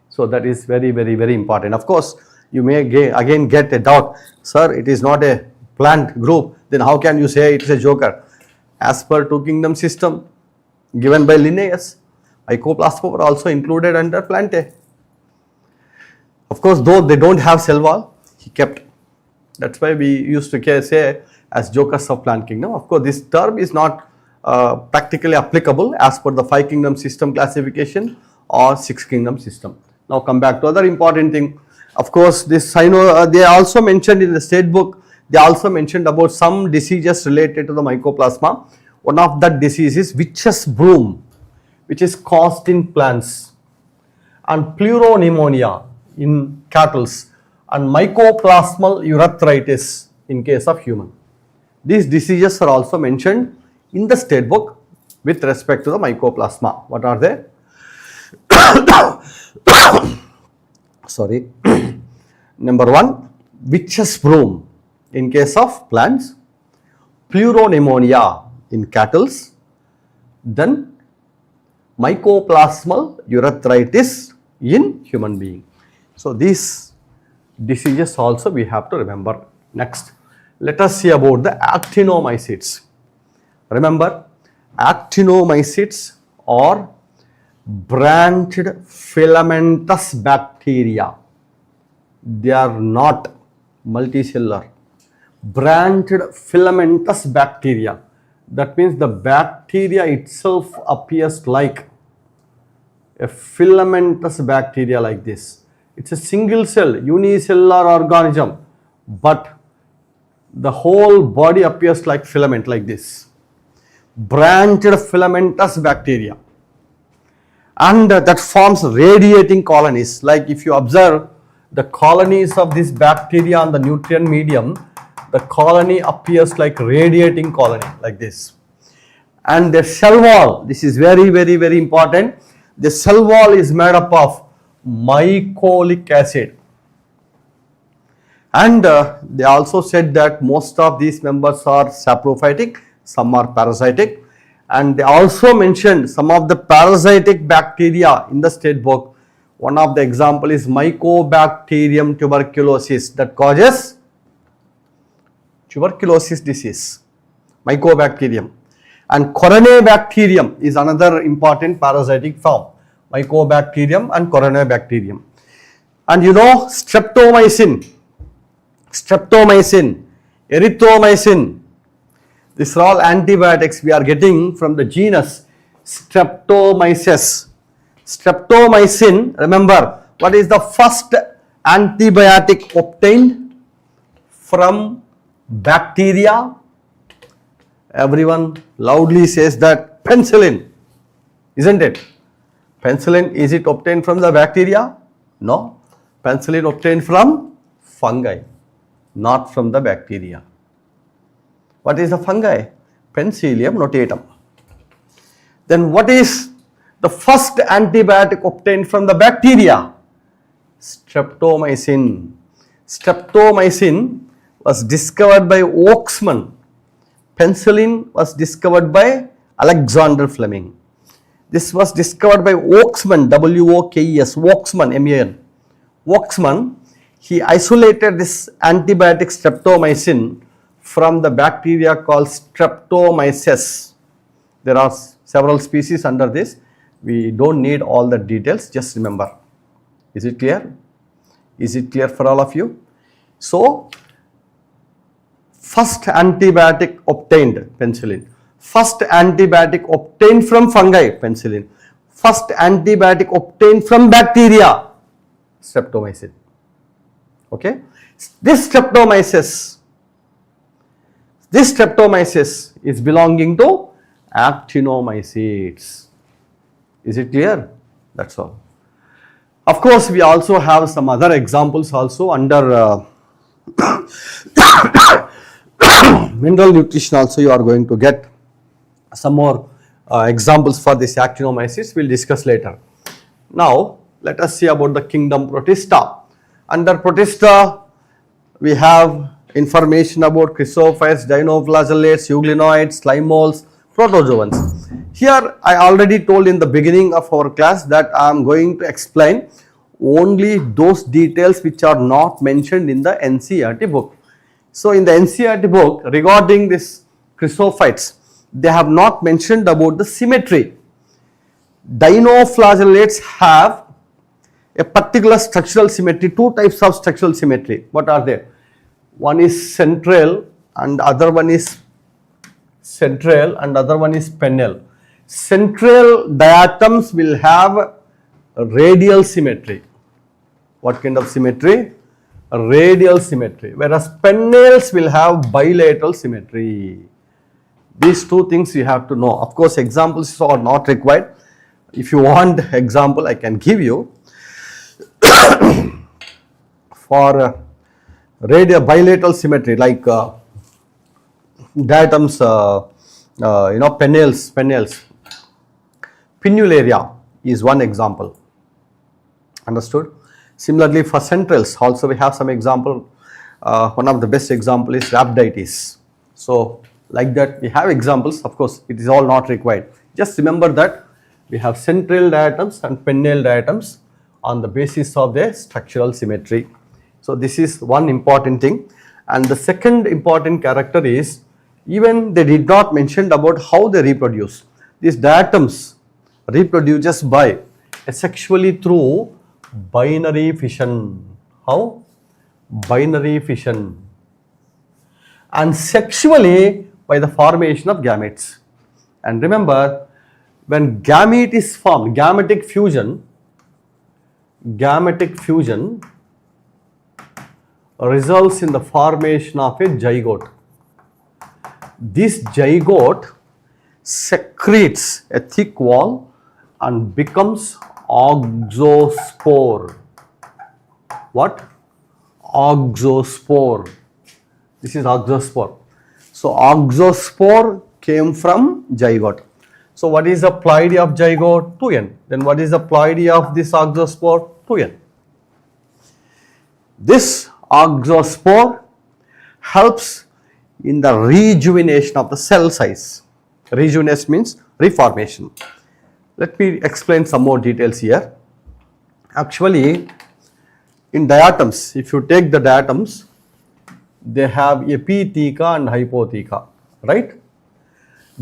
So that is very, very, very important. Of course, you may again get a doubt, sir, it is not a plant group, then how can you say it is a joker? As per two kingdom system given by Linnaeus, mycoplasma were also included under plantae. Of course, though they don't have cell wall, he kept. That's why we used to say as jokers of plant kingdom. Of course, this term is not practically applicable as per the 5 kingdom system classification or 6 kingdom system. Now come back to other important thing. Of course, this they also mentioned in the state book, they also mentioned about some diseases related to the mycoplasma. One of that disease is witch's broom, which is caused in plants, and pleuropneumonia in cattle, and mycoplasmal urethritis in case of human. These diseases are also mentioned in the state book with respect to the mycoplasma. What are they? Sorry. Number 1, witch's broom in case of plants, pleuropneumonia in cattle, then mycoplasmal urethritis in human being. So these diseases also we have to remember. Next, let us see about the Actinomycetes. Remember, Actinomycetes are branched filamentous bacteria. They are not multicellular. Branched filamentous bacteria. That means the bacteria itself appears like a filamentous bacteria like this. It's a single cell, unicellular organism, but the whole body appears like filament like this. Branched filamentous bacteria. And that forms radiating colonies. Like if you observe the colonies of this bacteria on the nutrient medium, the colony appears like radiating colony like this. And the cell wall, this is very, very, very important. The cell wall is made up of mycolic acid. And they also said that most of these members are saprophytic, some are parasitic. And they also mentioned some of the parasitic bacteria in the state book. One of the example is Mycobacterium tuberculosis that causes tuberculosis disease, Mycobacterium. And Corynebacterium is another important parasitic form, Mycobacterium and Corynebacterium. And you know streptomycin, erythromycin, these are all antibiotics we are getting from the genus Streptomyces. Streptomycin, remember, what is the first antibiotic obtained from bacteria? Everyone loudly says that penicillin, isn't it? Penicillin, is it obtained from the bacteria? No. Penicillin obtained from fungi, not from the bacteria. What is the fungi? Penicillium notatum. Then what is the first antibiotic obtained from the bacteria? Streptomycin. Streptomycin was discovered by Oaksman. Penicillin was discovered by Alexander Fleming. This was discovered by Oaksman, W-O-K-E-S, Oaksman, M-A-N. Oaksman, he isolated this antibiotic streptomycin from the bacteria called Streptomyces. There are several species under this. We don't need all the details, just remember. Is it clear? Is it clear for all of you? So, first antibiotic obtained, penicillin. First antibiotic obtained from fungi, penicillin. First antibiotic obtained from bacteria, streptomycin. Okay. This streptomyces is belonging to Actinomycetes. Is it clear? That's all. Of course, we also have some other examples also under mineral nutrition. Also, you are going to get some more examples for this Actinomycetes. We will discuss later. Now, let us see about the kingdom Protista. Under Protista, we have information about chrysophytes, dinoflagellates, euglenoids, slime molds, protozoans. Here, I already told in the beginning of our class that I am going to explain only those details which are not mentioned in the NCERT book. So, in the NCERT book regarding this chrysophytes, they have not mentioned about the symmetry. Dinoflagellates have a particular structural symmetry, two types of structural symmetry. What are they? One is central and other one is pennal. Central diatoms will have radial symmetry. What kind of symmetry? A radial symmetry. Whereas pennals will have bilateral symmetry. These two things you have to know. Of course, examples are not required. If you want example, I can give you. For bilateral symmetry, like diatoms, pennals. Pinnularia is one example. Understood? Similarly, for centrals, also we have some example. One of the best example is Rhabditis. So, like that, we have examples. Of course, it is all not required. Just remember that we have central diatoms and pennal diatoms on the basis of their structural symmetry. So, this is one important thing. And the second important character is, even they did not mention about how they reproduce. These diatoms reproduces by asexually through binary fission. How? Binary fission. And sexually by the formation of gametes. And remember, when gamete is formed, gametic fusion results in the formation of a zygote. This zygote secretes a thick wall and becomes oxospore. What? Oxospore. This is oxospore. So, oxospore came from zygote. So, what is the ploidy of zygote? 2n. Then what is the ploidy of this oxospore? 2n. This oxospore helps in the rejuvenation of the cell size. Rejuvenation means reformation. Let me explain some more details here. Actually, in diatoms, if you take the diatoms, they have epitheca and hypotheca, right?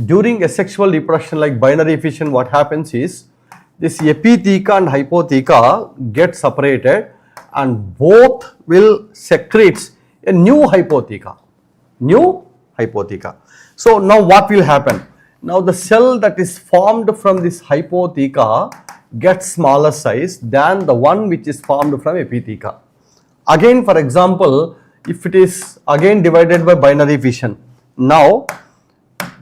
During asexual reproduction like binary fission, what happens is this epitheca and hypotheca get separated and both will secrete a new hypotheca. So now what will happen? Now the cell that is formed from this hypotheca gets smaller size than the one which is formed from epitheca. Again, for example, if it is again divided by binary fission, now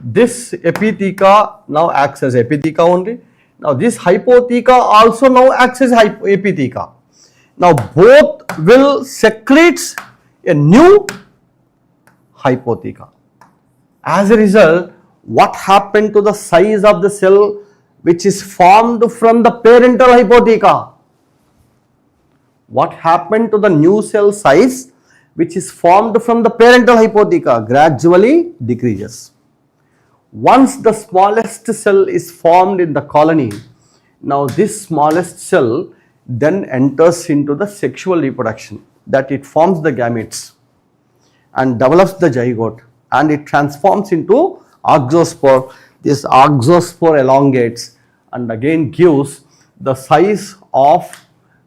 this epitheca now acts as epitheca only. Now this hypotheca also now acts as epitheca. Now both will secrete a new hypotheca. As a result, what happened to the size of the cell which is formed from the parental hypotheca? What happened to the new cell size which is formed from the parental hypotheca? Gradually decreases. Once the smallest cell is formed in the colony, now this smallest cell then enters into the sexual reproduction, that it forms the gametes and develops the zygote, and it transforms into oxospore. This oxospore elongates and again gives the size of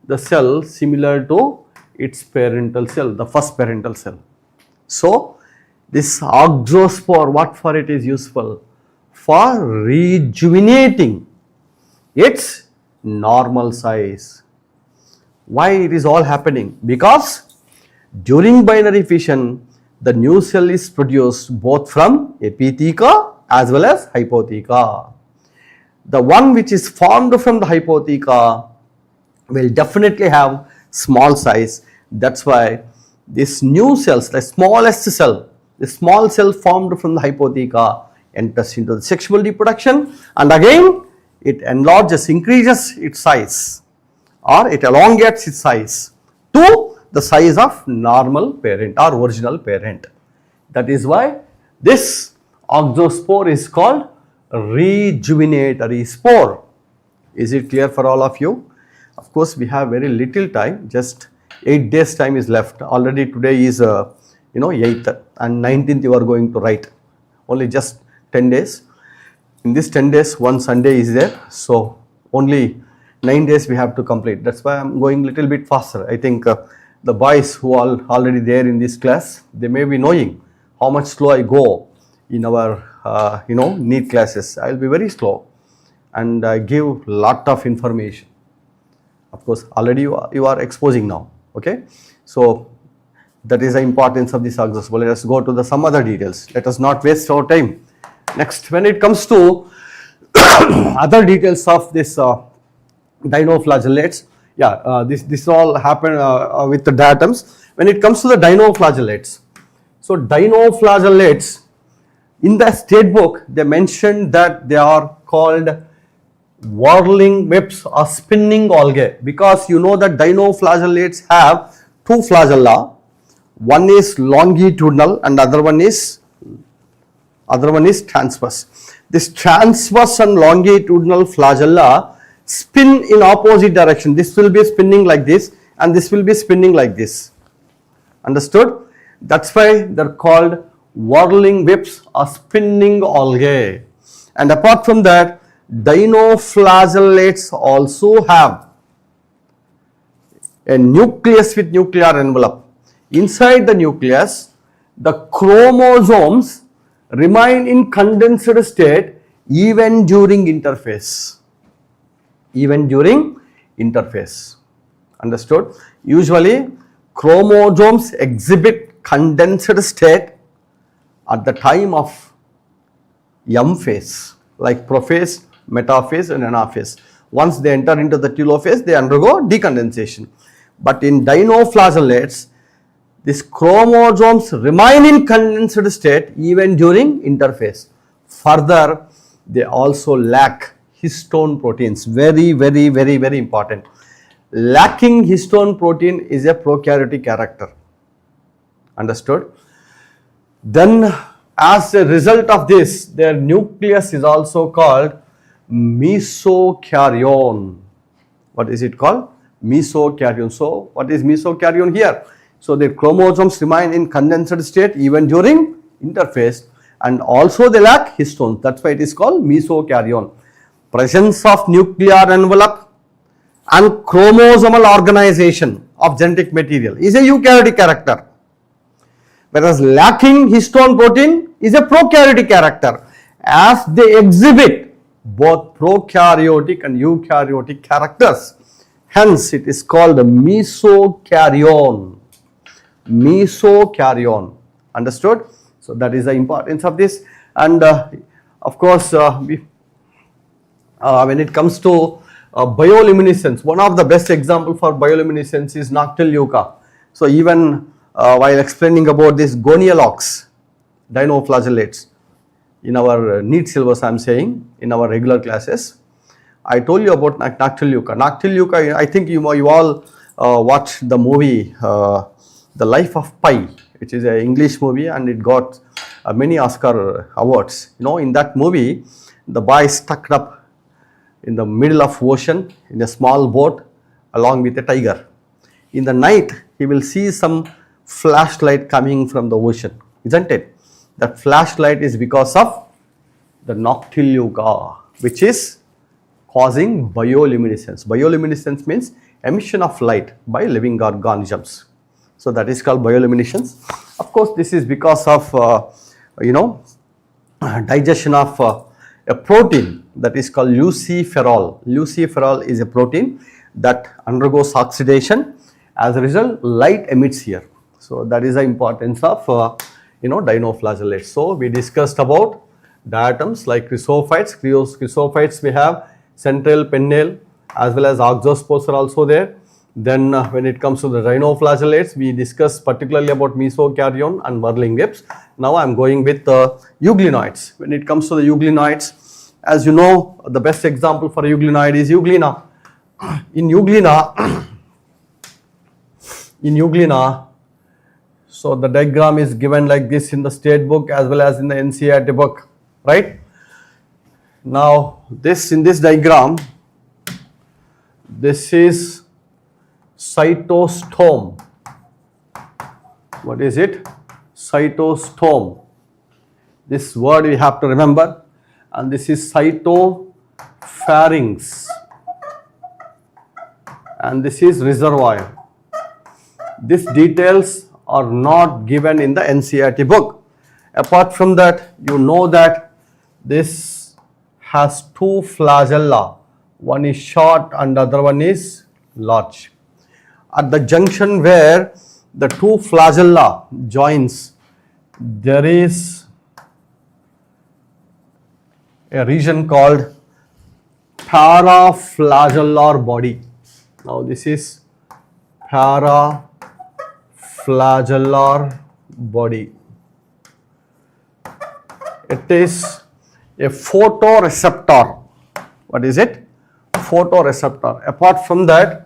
the cell similar to its parental cell, the first parental cell. So this oxospore, what for it is useful? For rejuvenating its normal size. Why it is all happening? Because during binary fission, the new cell is produced both from epitheca as well as hypotheca. The one which is formed from the hypotheca will definitely have small size. That's why this new cells, the smallest cell, the small cell formed from the hypotheca enters into the sexual reproduction, and again it enlarges, increases its size, or it elongates its size to the size of normal parent or original parent. That is why this oxospore is called rejuvenatory spore. Is it clear for all of you? Of course, we have very little time, just 8 days time is left. Already today is 8th and 19th you are going to write. Only just 10 days. In this 10 days, one Sunday is there. So only 9 days we have to complete. That's why I am going little bit faster. I think the boys who are already there in this class, they may be knowing how much slow I go in our NEET classes. I will be very slow and give lot of information. Of course, already you are exposing now. Okay, so that is the importance of this oxospore. Let us go to some other details. Let us not waste our time. Next, when it comes to other details of this dinoflagellates, this all happen with the diatoms. When it comes to the dinoflagellates, so dinoflagellates in the state book they mentioned that they are called whirling whips or spinning algae, because you know that dinoflagellates have two flagella. One is longitudinal and other one is transverse. This transverse and longitudinal flagella spin in opposite direction. This will be spinning like this and this will be spinning like this. Understood? That's why they're called whirling whips or spinning algae. And apart from that, dinoflagellates also have a nucleus with nuclear envelope. Inside the nucleus, the chromosomes remain in condensed state even during interphase. Understood? Usually chromosomes exhibit condensed state at the time of M phase, like prophase, metaphase and anaphase. Once they enter into the telophase, they undergo decondensation. But in dinoflagellates, these chromosomes remain in condensed state even during interphase. Further, they also lack histone proteins. Very important. Lacking histone protein is a prokaryotic character. Understood? Then as a result of this, their nucleus is also called mesokaryon. What is it called? Mesokaryon. So what is mesokaryon here? So the chromosomes remain in condensed state even during interphase, and also they lack histones. That's why it is called mesokaryon. Presence of nuclear envelope and chromosomal organization of genetic material is a eukaryotic character, whereas lacking histone protein is a prokaryotic character. As they exhibit both prokaryotic and eukaryotic characters. Hence, it is called the mesokaryon. Mesokaryon. Understood? So, that is the importance of this. And of course, when it comes to bioluminescence, one of the best example for bioluminescence is noctile yucca. So, even while explaining about this gonialochs, dinoflagellates, in our NEET syllabus I am saying, in our regular classes, I told you about noctile yucca. Noctile yucca, I think you all watched the movie The Life of Pi, which is an English movie, and it got many Oscar awards. You know, in that movie, the boy is stuck up in the middle of ocean in a small boat along with a tiger. In the night, he will see some flashlight coming from the ocean, isn't it? That flashlight is because of the noctile yucca, which is causing bioluminescence. Bioluminescence means emission of light by living organisms. So, that is called bioluminescence. Of course, this is because of digestion of a protein that is called luciferol. Luciferol is a protein that undergoes oxidation. As a result, light emits here. So, that is the importance of dinoflagellates. So, we discussed about diatoms like chrysophytes. Chrysophytes we have central, pennale, as well as oxospores are also there. Then when it comes to the dinoflagellates, we discussed particularly about mesokaryon and whirling webs. Now I am going with euglenoids. When it comes to the euglenoids, as you know, the best example for euglenoid is euglena. In euglena, so the diagram is given like this in the state book as well as in the NCERT book, right? Now in this diagram, this is cytostome. What is it? Cytostome. This word we have to remember. And this is cytopharynx. And this is reservoir. These details are not given in the NCERT book. Apart from that, you know that this has two flagella. One is short and the other one is large. At the junction where the two flagella joins, there is a region called paraflagellar body. Now this is paraflagellar body. It is a photoreceptor. What is it? Photoreceptor. Apart from that,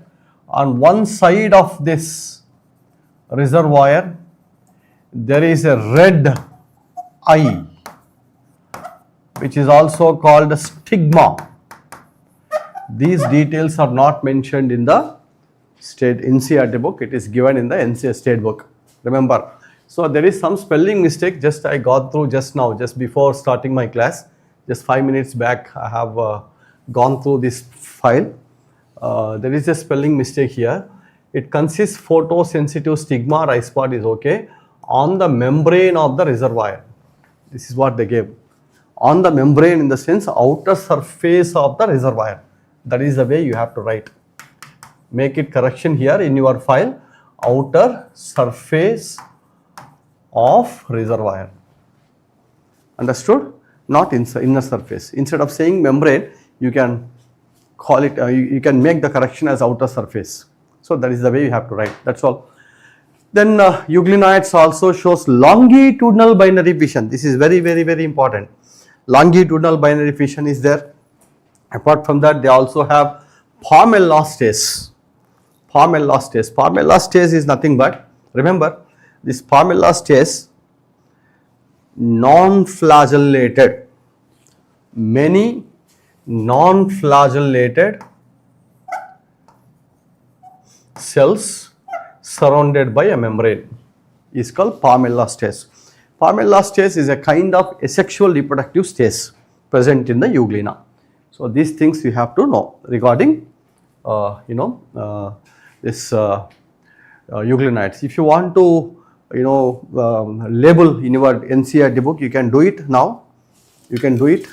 on one side of this reservoir, there is a red eye, which is also called a stigma. These details are not mentioned in the state NCERT book. It is given in the NCERT state book. Remember. So there is some spelling mistake. Just I got through just now, just before starting my class. Just 5 minutes back, I have gone through this file. There is a spelling mistake here. It consists photosensitive stigma, rice pod is okay, on the membrane of the reservoir. This is what they gave. On the membrane, in the sense outer surface of the reservoir. That is the way you have to write. Make it correction here in your file. Outer surface of reservoir. Understood? Not inner surface. Instead of saying membrane, you can call it, you can make the correction as outer surface. So that is the way you have to write. That's all. Then euglenoids also shows longitudinal binary fission. This is very, very, very important. Longitudinal binary fission is there. Apart from that, they also have palmellastase. Palmellastase. Palmellastase is nothing but, remember, this palmellastase, non-flagellated, many non-flagellated cells surrounded by a membrane is called palmellastase. Palmellastase is a kind of asexual reproductive stage present in the euglena. So these things you have to know regarding this euglenoids. If you want to label in your NCERT book, you can do it now. You can do it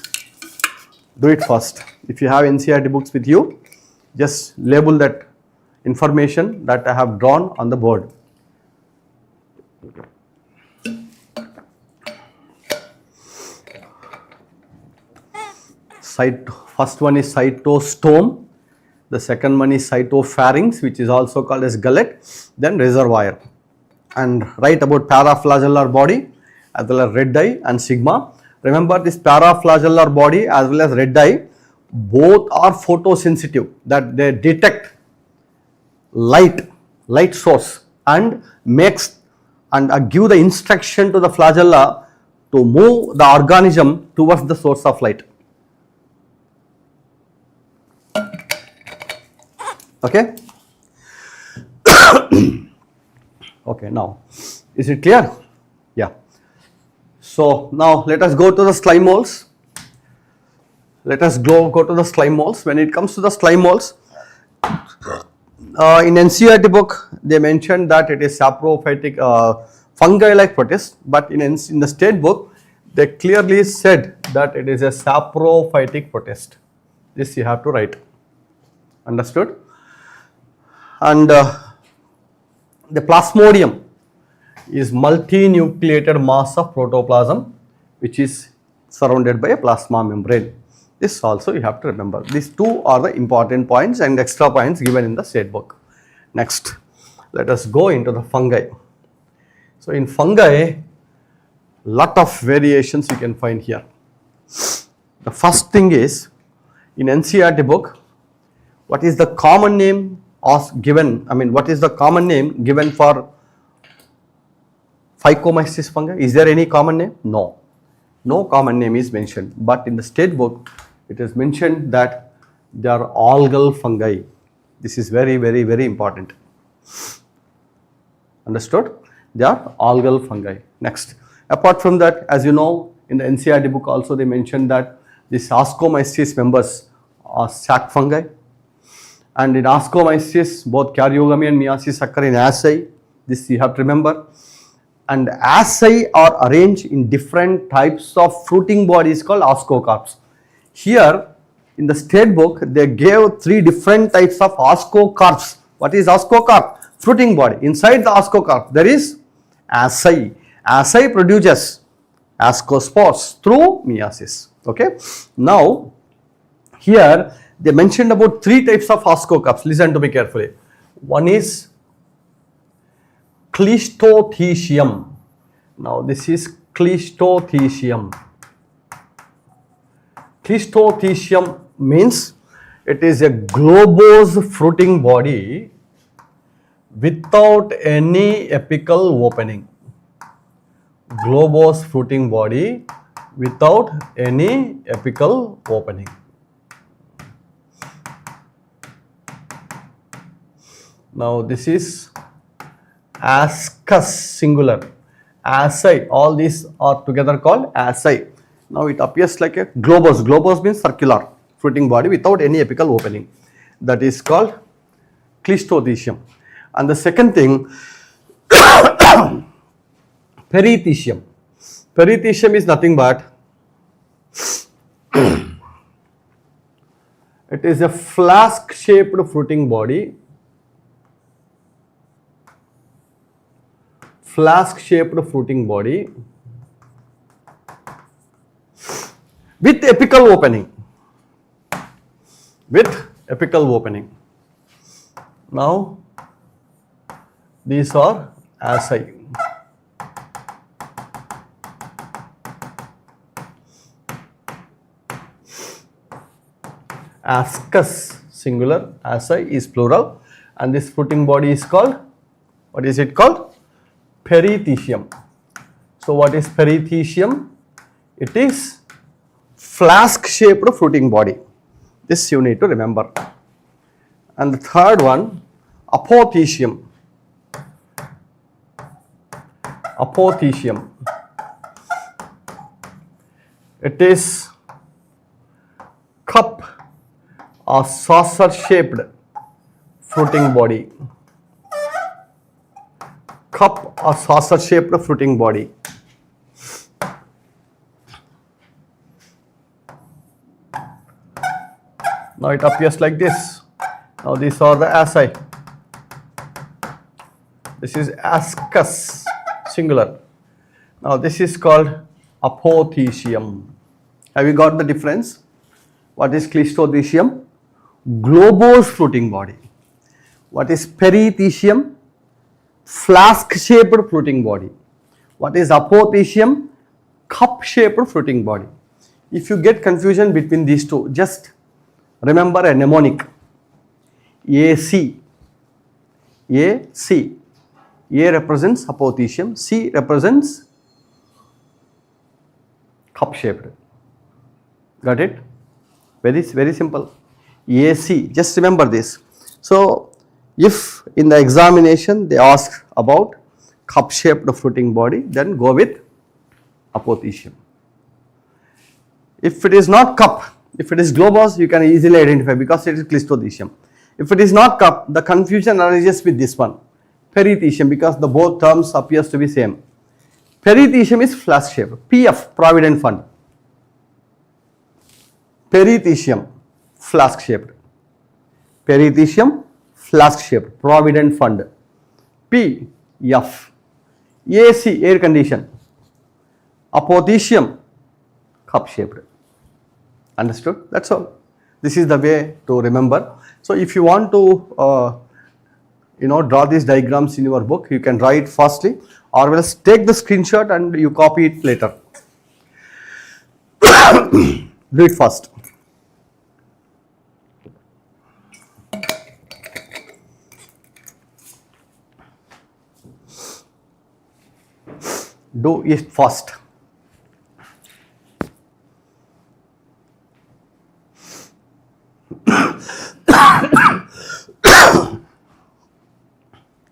do it first. If you have NCERT books with you, just label that information that I have drawn on the board. First one is cytostome, the second one is cytopharynx, which is also called as gullet, then reservoir, and write about paraflagellar body as well as red dye and sigma. Remember, this paraflagellar body as well as red dye, both are photosensitive, that they detect light source and makes and give the instruction to the flagella to move the organism towards the source of light. Okay. Okay, now is it clear? Yeah. So now let us go to the slime molds. Let us go to the slime molds. When it comes to the slime molds, in NCERT book they mentioned that it is saprophytic fungi like protist, but in the state book they clearly said that it is a saprophytic protist. This you have to write. Understood? And the plasmodium is multinucleated mass of protoplasm which is surrounded by a plasma membrane. This also you have to remember. These two are the important points and extra points given in the state book. Next, let us go into the fungi. So in fungi, lot of variations you can find here. The first thing is, in NCERT book, what is the common name given? I mean, what is the common name given for Phycomycetes fungi? Is there any common name? No. No common name is mentioned. But in the state book, it is mentioned that they are algal fungi. This is very, very, very important. Understood? They are algal fungi. Next. Apart from that, as you know, in the NCERT book also they mentioned that these Ascomycetes members are sac fungi. And in Ascomycetes, both karyogamy and meiosis occur in asci. This you have to remember. And asci are arranged in different types of fruiting bodies called ascocarps. Here in the state book they gave 3 different types of ascocarps. What is ascocarp? Fruiting body. Inside the ascocarp there is asci. Asci produces ascospores through meiosis. Okay. Now here they mentioned about 3 types of ascocarps. Listen to me carefully. One is Cleistothecium. Now this is Cleistothecium. Cleistothecium means it is a globose fruiting body without any apical opening. Globose fruiting body without any apical opening. Now this is ascus singular, asci, all these are together called asci. Now it appears like a globose. Globose means circular fruiting body without any apical opening. That is called Cleistothecium. And the second thing, Perithecium. Perithecium is nothing but it is a flask shaped fruiting body. Flask shaped fruiting body with apical opening. With apical opening. Now these are asci. Ascus singular, asci is plural, and this fruiting body is called, what is it called? Perithecium. So what is perithecium? It is flask shaped fruiting body. This you need to remember. And the third one, Apothecium. Apothecium. It is cup or saucer shaped fruiting body. Cup or saucer shaped fruiting body. Now it appears like this. Now these are the asci. This is ascus, singular. Now this is called apothecium. Have you got the difference? What is cleistothecium? Globose floating body. What is perithecium? Flask-shaped floating body. What is apothecium? Cup-shaped floating body. If you get confusion between these two, just remember a mnemonic. AC. AC. A represents apothecium, C represents cup-shaped. Got it? Very simple. AC, just remember this. So, if in the examination they ask about cup-shaped floating body, then go with apothecium. If it is not cup, if it is globose, you can easily identify because it is cleistothecium. If it is not cup, the confusion arises with this one, perithecium, because the both terms appears to be same. Perithecium is flask shaped. PF, Provident Fund. Perithecium, flask shaped. Perithecium, flask shaped. Provident Fund. P, F. AC, air condition. Apothecium, cup shaped. Understood? That's all. This is the way to remember. So if you want to draw these diagrams in your book, you can draw it firstly, or else take the screenshot and you copy it later. Do it first. Do it first.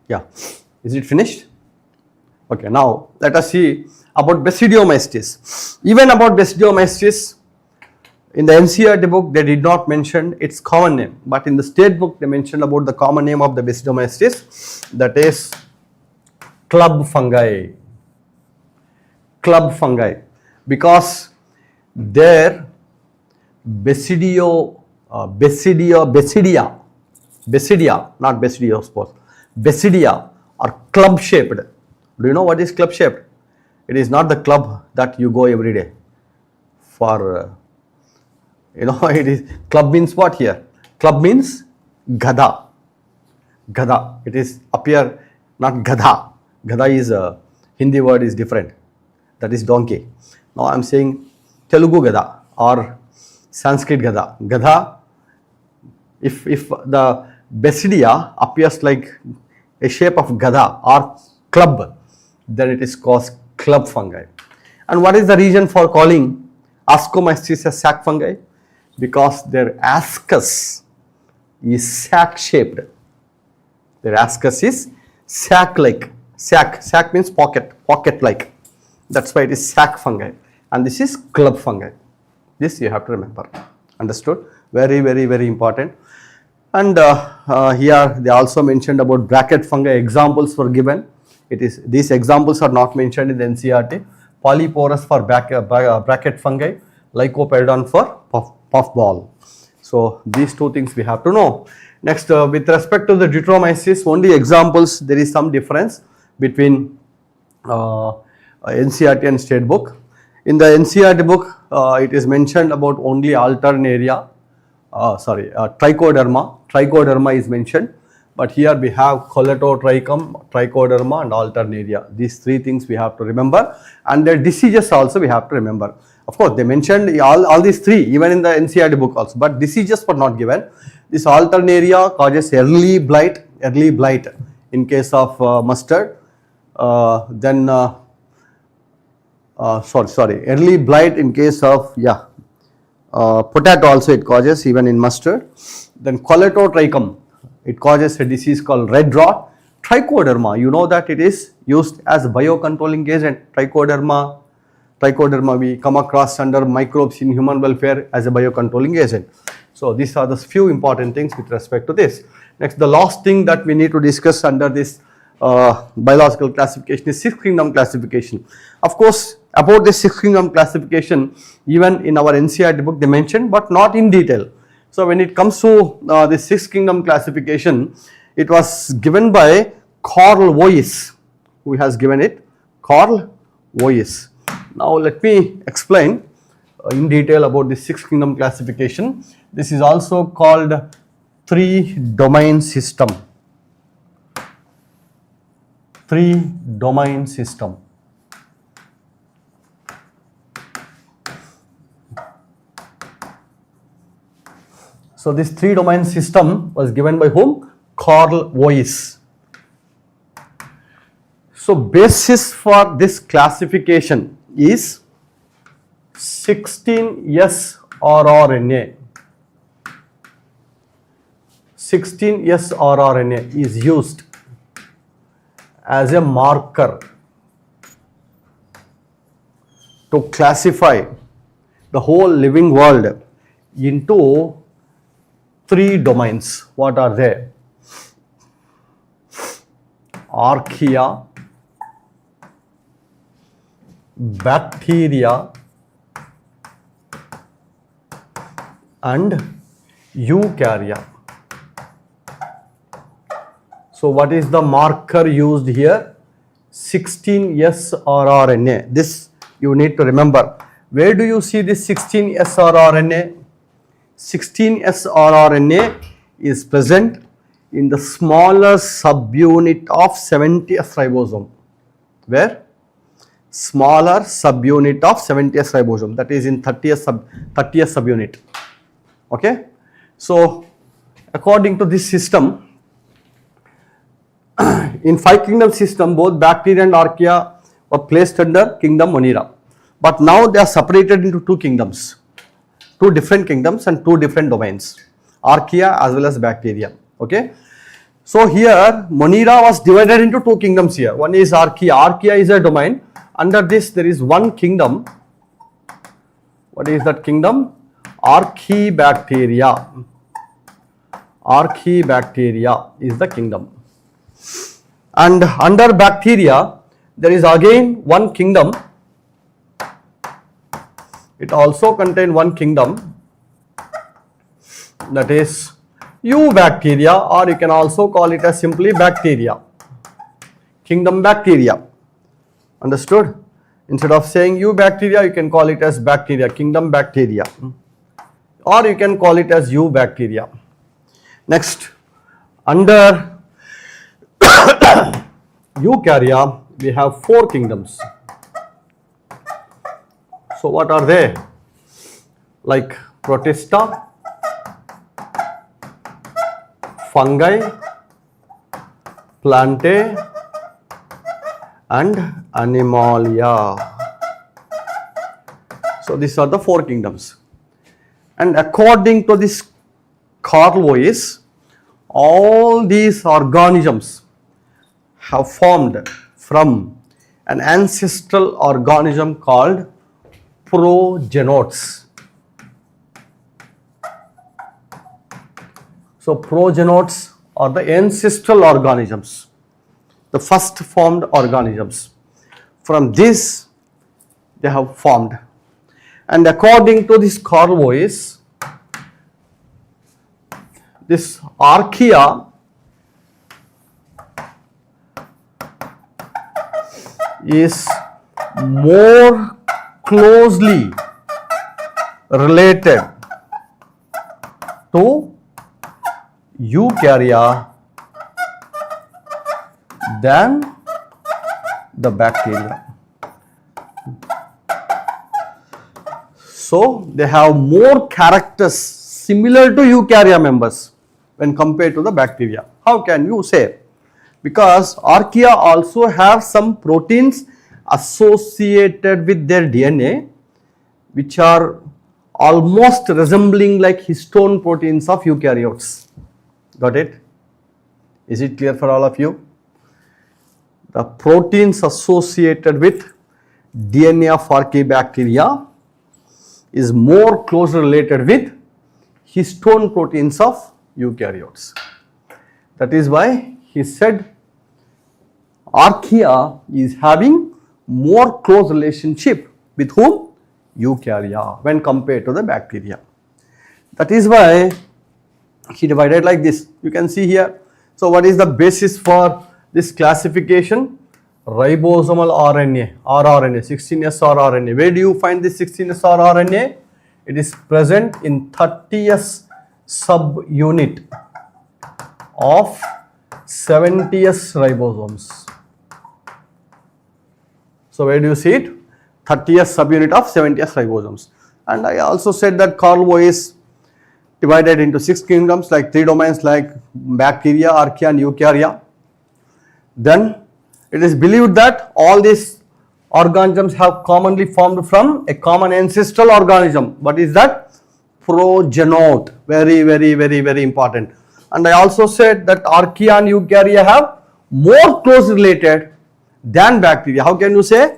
Yeah, is it finished? Okay, now let us see about Basidiomycetes. Even about Basidiomycetes, in the NCERT book they did not mention its common name, but in the state book they mentioned about the common name of the Basidiomycetes, that is club fungi. Club fungi, because their Basidia, not Basidiospores. Basidia are club shaped. Do you know what is club shaped? It is not the club that you go every day for, it is, club means what here? Club means gada. Gada. It is appear, not gada. Gada is a Hindi word is different. That is donkey. Now I am saying Telugu gada or Sanskrit gada. Gada, if the Basidia appears like a shape of gada or club, then it is called club fungi. And what is the reason for calling Ascomycetes as sac fungi? Because their ascus is sac shaped. Their ascus is sac like. Sac means pocket like. That's why it is sac fungi. And this is club fungi. This you have to remember. Understood? Very important. And here they also mentioned about bracket fungi. Examples were given. These examples are not mentioned in the NCERT. Polyporus for bracket fungi, Lycoperdon for puffball. So these two things we have to know. Next, with respect to the Deuteromyces, only examples, there is some difference between NCERT and state book. In the NCERT book, it is mentioned about only alternaria, trichoderma. Trichoderma is mentioned, but here we have colletotrichum, trichoderma and alternaria. These three things we have to remember, and their diseases also we have to remember. Of course, they mentioned all these three even in the NCERT book also, but diseases were not given. This alternaria causes early blight in case of mustard. Early blight in case of potato also it causes, even in mustard. Then colletotrichum, it causes a disease called red rot. Trichoderma, you know that it is used as a biocontrolling agent. Trichoderma we come across under microbes in human welfare as a biocontrolling agent. So these are the few important things with respect to this. Next, the last thing that we need to discuss under this biological classification is sixth kingdom classification. Of course, about this sixth kingdom classification, even in our NCERT book they mentioned, but not in detail. So when it comes to the sixth kingdom classification, it was given by Carl Woese, who has given it, Carl Woese. Now let me explain in detail about the sixth kingdom classification. This is also called three domain system. Three domain system. So this three domain system was given by whom? Carl Woese. So basis for this classification is 16S rRNA. 16S rRNA is used as a marker to classify the whole living world into three domains. What are they? Archaea, bacteria, and eukarya. So what is the marker used here? 16S rRNA. This you need to remember. Where do you see this 16S rRNA? 16S rRNA is present in the smaller subunit of 70S ribosome. Where? Smaller subunit of 70S ribosome, that is in 30S subunit. Okay. So according to this system, in five kingdom system, both bacteria and archaea were placed under kingdom Monera, but now they are separated into two kingdoms, two different kingdoms and two different domains, archaea as well as bacteria. Okay. So here Monera was divided into two kingdoms here. One is archaea. Archaea is a domain. Under this there is one kingdom. What is that kingdom? Archaebacteria. Archaebacteria is the kingdom. And under bacteria there is again one kingdom. It also contains one kingdom, that is Eubacteria, or you can also call it as simply bacteria. Kingdom bacteria. Understood? Instead of saying Eubacteria, you can call it as bacteria, kingdom bacteria, or you can call it as Eubacteria. Next, under eukarya we have four kingdoms. So what are they? Like Protista, Fungi, Plantae, and Animalia. So these are the four kingdoms. And according to this Carl Woese, all these organisms have formed from an ancestral organism called progenotes. So progenotes are the ancestral organisms, the first formed organisms. From this they have formed. And according to this Carl Woese, this archaea is more closely related to eukarya than the bacteria. So they have more characters similar to eukarya members when compared to the bacteria. How can you say? Because archaea also have some proteins associated with their DNA which are almost resembling like histone proteins of eukaryotes. Got it? Is it clear for all of you? The proteins associated with DNA of archaebacteria is more closely related with histone proteins of eukaryotes. That is why he said archaea is having more close relationship with whom? Eukarya when compared to the bacteria. That is why he divided like this. You can see here. So what is the basis for this classification? Ribosomal RNA, rRNA, 16S rRNA. Where do you find this 16S rRNA? It is present in 30S subunit of 70S ribosomes. So where do you see it? 30S subunit of 70S ribosomes. And I also said that Carlo is divided into 6 kingdoms, like 3 domains like bacteria, archaea and eukarya. Then it is believed that all these organisms have commonly formed from a common ancestral organism. What is that? Progenote. Very important. And I also said that archaea and eukarya have more close related than bacteria. How can you say?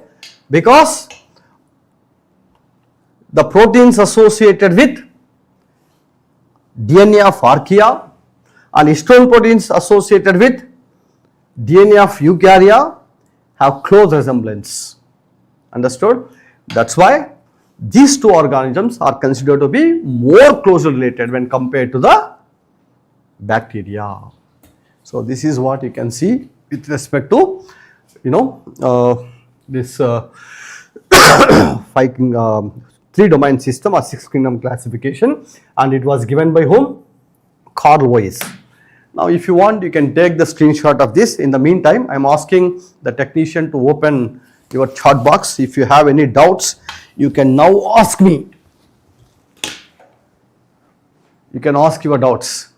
Because the proteins associated with DNA of archaea and histone proteins associated with DNA of eukarya have close resemblance. Understood? That's why these two organisms are considered to be more closely related when compared to the bacteria. So this is what you can see with respect to this 3-domain system or 6-kingdom classification, and it was given by whom? Carl Weiss. Now if you want, you can take the screenshot of this. In the meantime, I am asking the technician to open your chat box. If you have any doubts, you can now ask me. You can ask your doubts.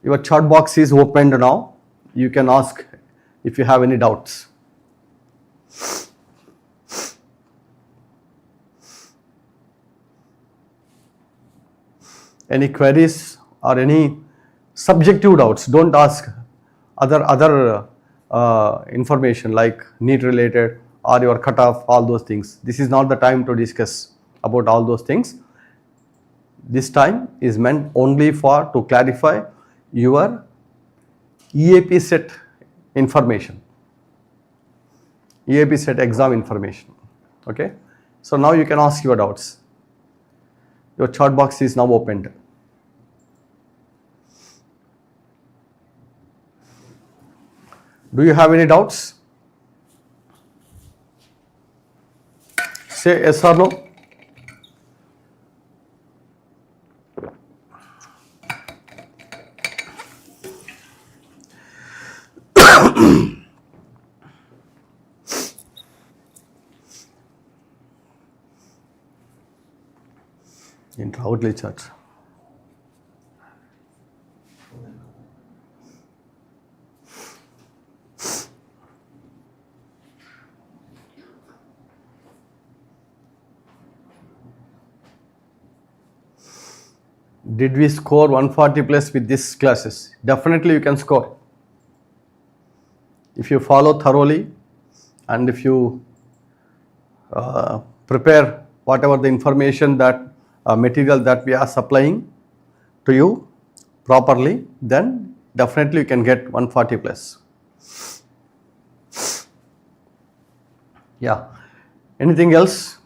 Your chat box is opened now. You can ask if you have any doubts. Any queries or any subjective doubts? Don't ask other information like NEET related or your cutoff, all those things. This is not the time to discuss about all those things. This time is meant only to clarify your EAPCET information, EAPCET exam information. Okay. So now you can ask your doubts. Your chat box is now opened. Do you have any doubts? Say yes or no. Intra-outly chart. Did we score 140 plus with these classes? Definitely you can score. If you follow thoroughly and if you prepare whatever the information that material that we are supplying to you properly, then definitely you can get 140 plus. Yeah. Anything else?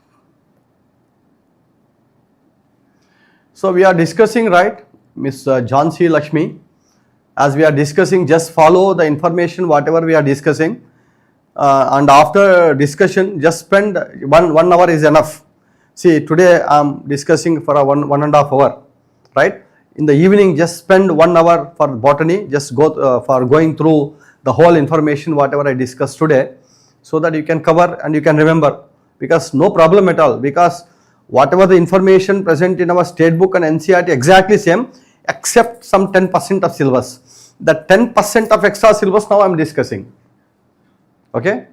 So we are discussing, right, Miss Jhansi Lakshmi, as we are discussing, just follow the information whatever we are discussing, and after discussion just spend one hour is enough. See, today I am discussing for a one and a half hour, right? In the evening just spend 1 hour for botany, just go for going through the whole information whatever I discussed today, so that you can cover and you can remember, because no problem at all, because whatever the information present in our state book and NCERT exactly same, except some 10% of syllabus. The 10% of extra syllabus now I am discussing. Okay.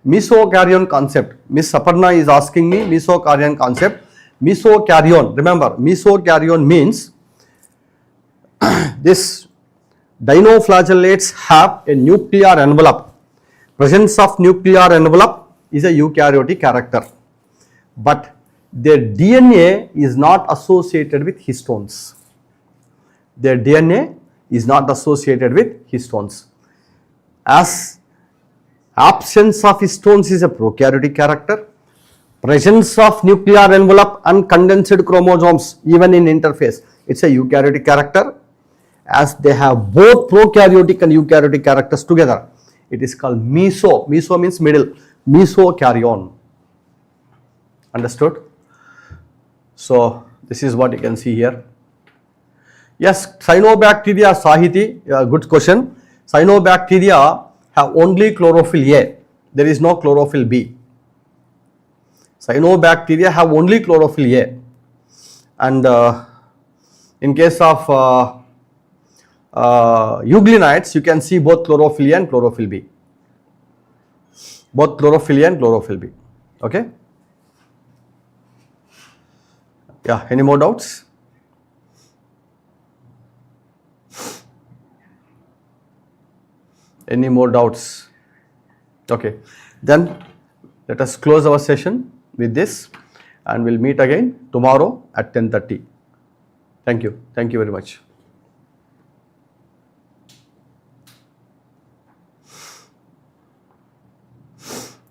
Mesokaryon concept. Miss Saparna is asking me mesokaryon concept. Mesokaryon, remember, mesokaryon means this dinoflagellates have a nuclear envelope. Presence of nuclear envelope is a eukaryotic character, but their DNA is not associated with histones. Their DNA is not associated with histones. As absence of histones is a prokaryotic character, presence of nuclear envelope and condensed chromosomes even in interphase, It's a eukaryotic character. As they have both prokaryotic and eukaryotic characters together, it is called meso. Meso means middle. Mesokaryon. Understood? So this is what you can see here. Yes, cyanobacteria, Sahiti, good question. Cyanobacteria have only chlorophyll A. There is no chlorophyll B. Cyanobacteria have only chlorophyll A. And in case of euglenites, you can see both chlorophyll A and chlorophyll B. Both chlorophyll A and chlorophyll B. Okay? Yeah, any more doubts? Any more doubts? Okay, then let us close our session with this and we'll meet again tomorrow at 10:30. Thank you. Thank you very much.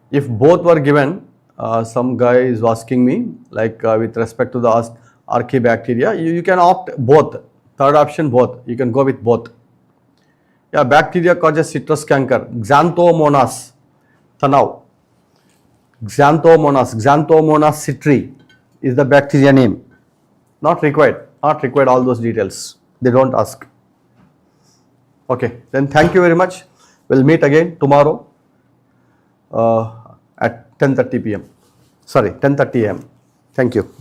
If both were given, some guy is asking me, like with respect to the archaebacteria, you can opt both. Third option, both. You can go with both. Yeah, bacteria causes citrus canker. Xanthomonas thanau. Xanthomonas citri is the bacteria name. Not required. Not required all those details. They don't ask. Okay, then thank you very much. We'll meet again tomorrow at 10:30 p.m. Sorry, 10:30 a.m. Thank you.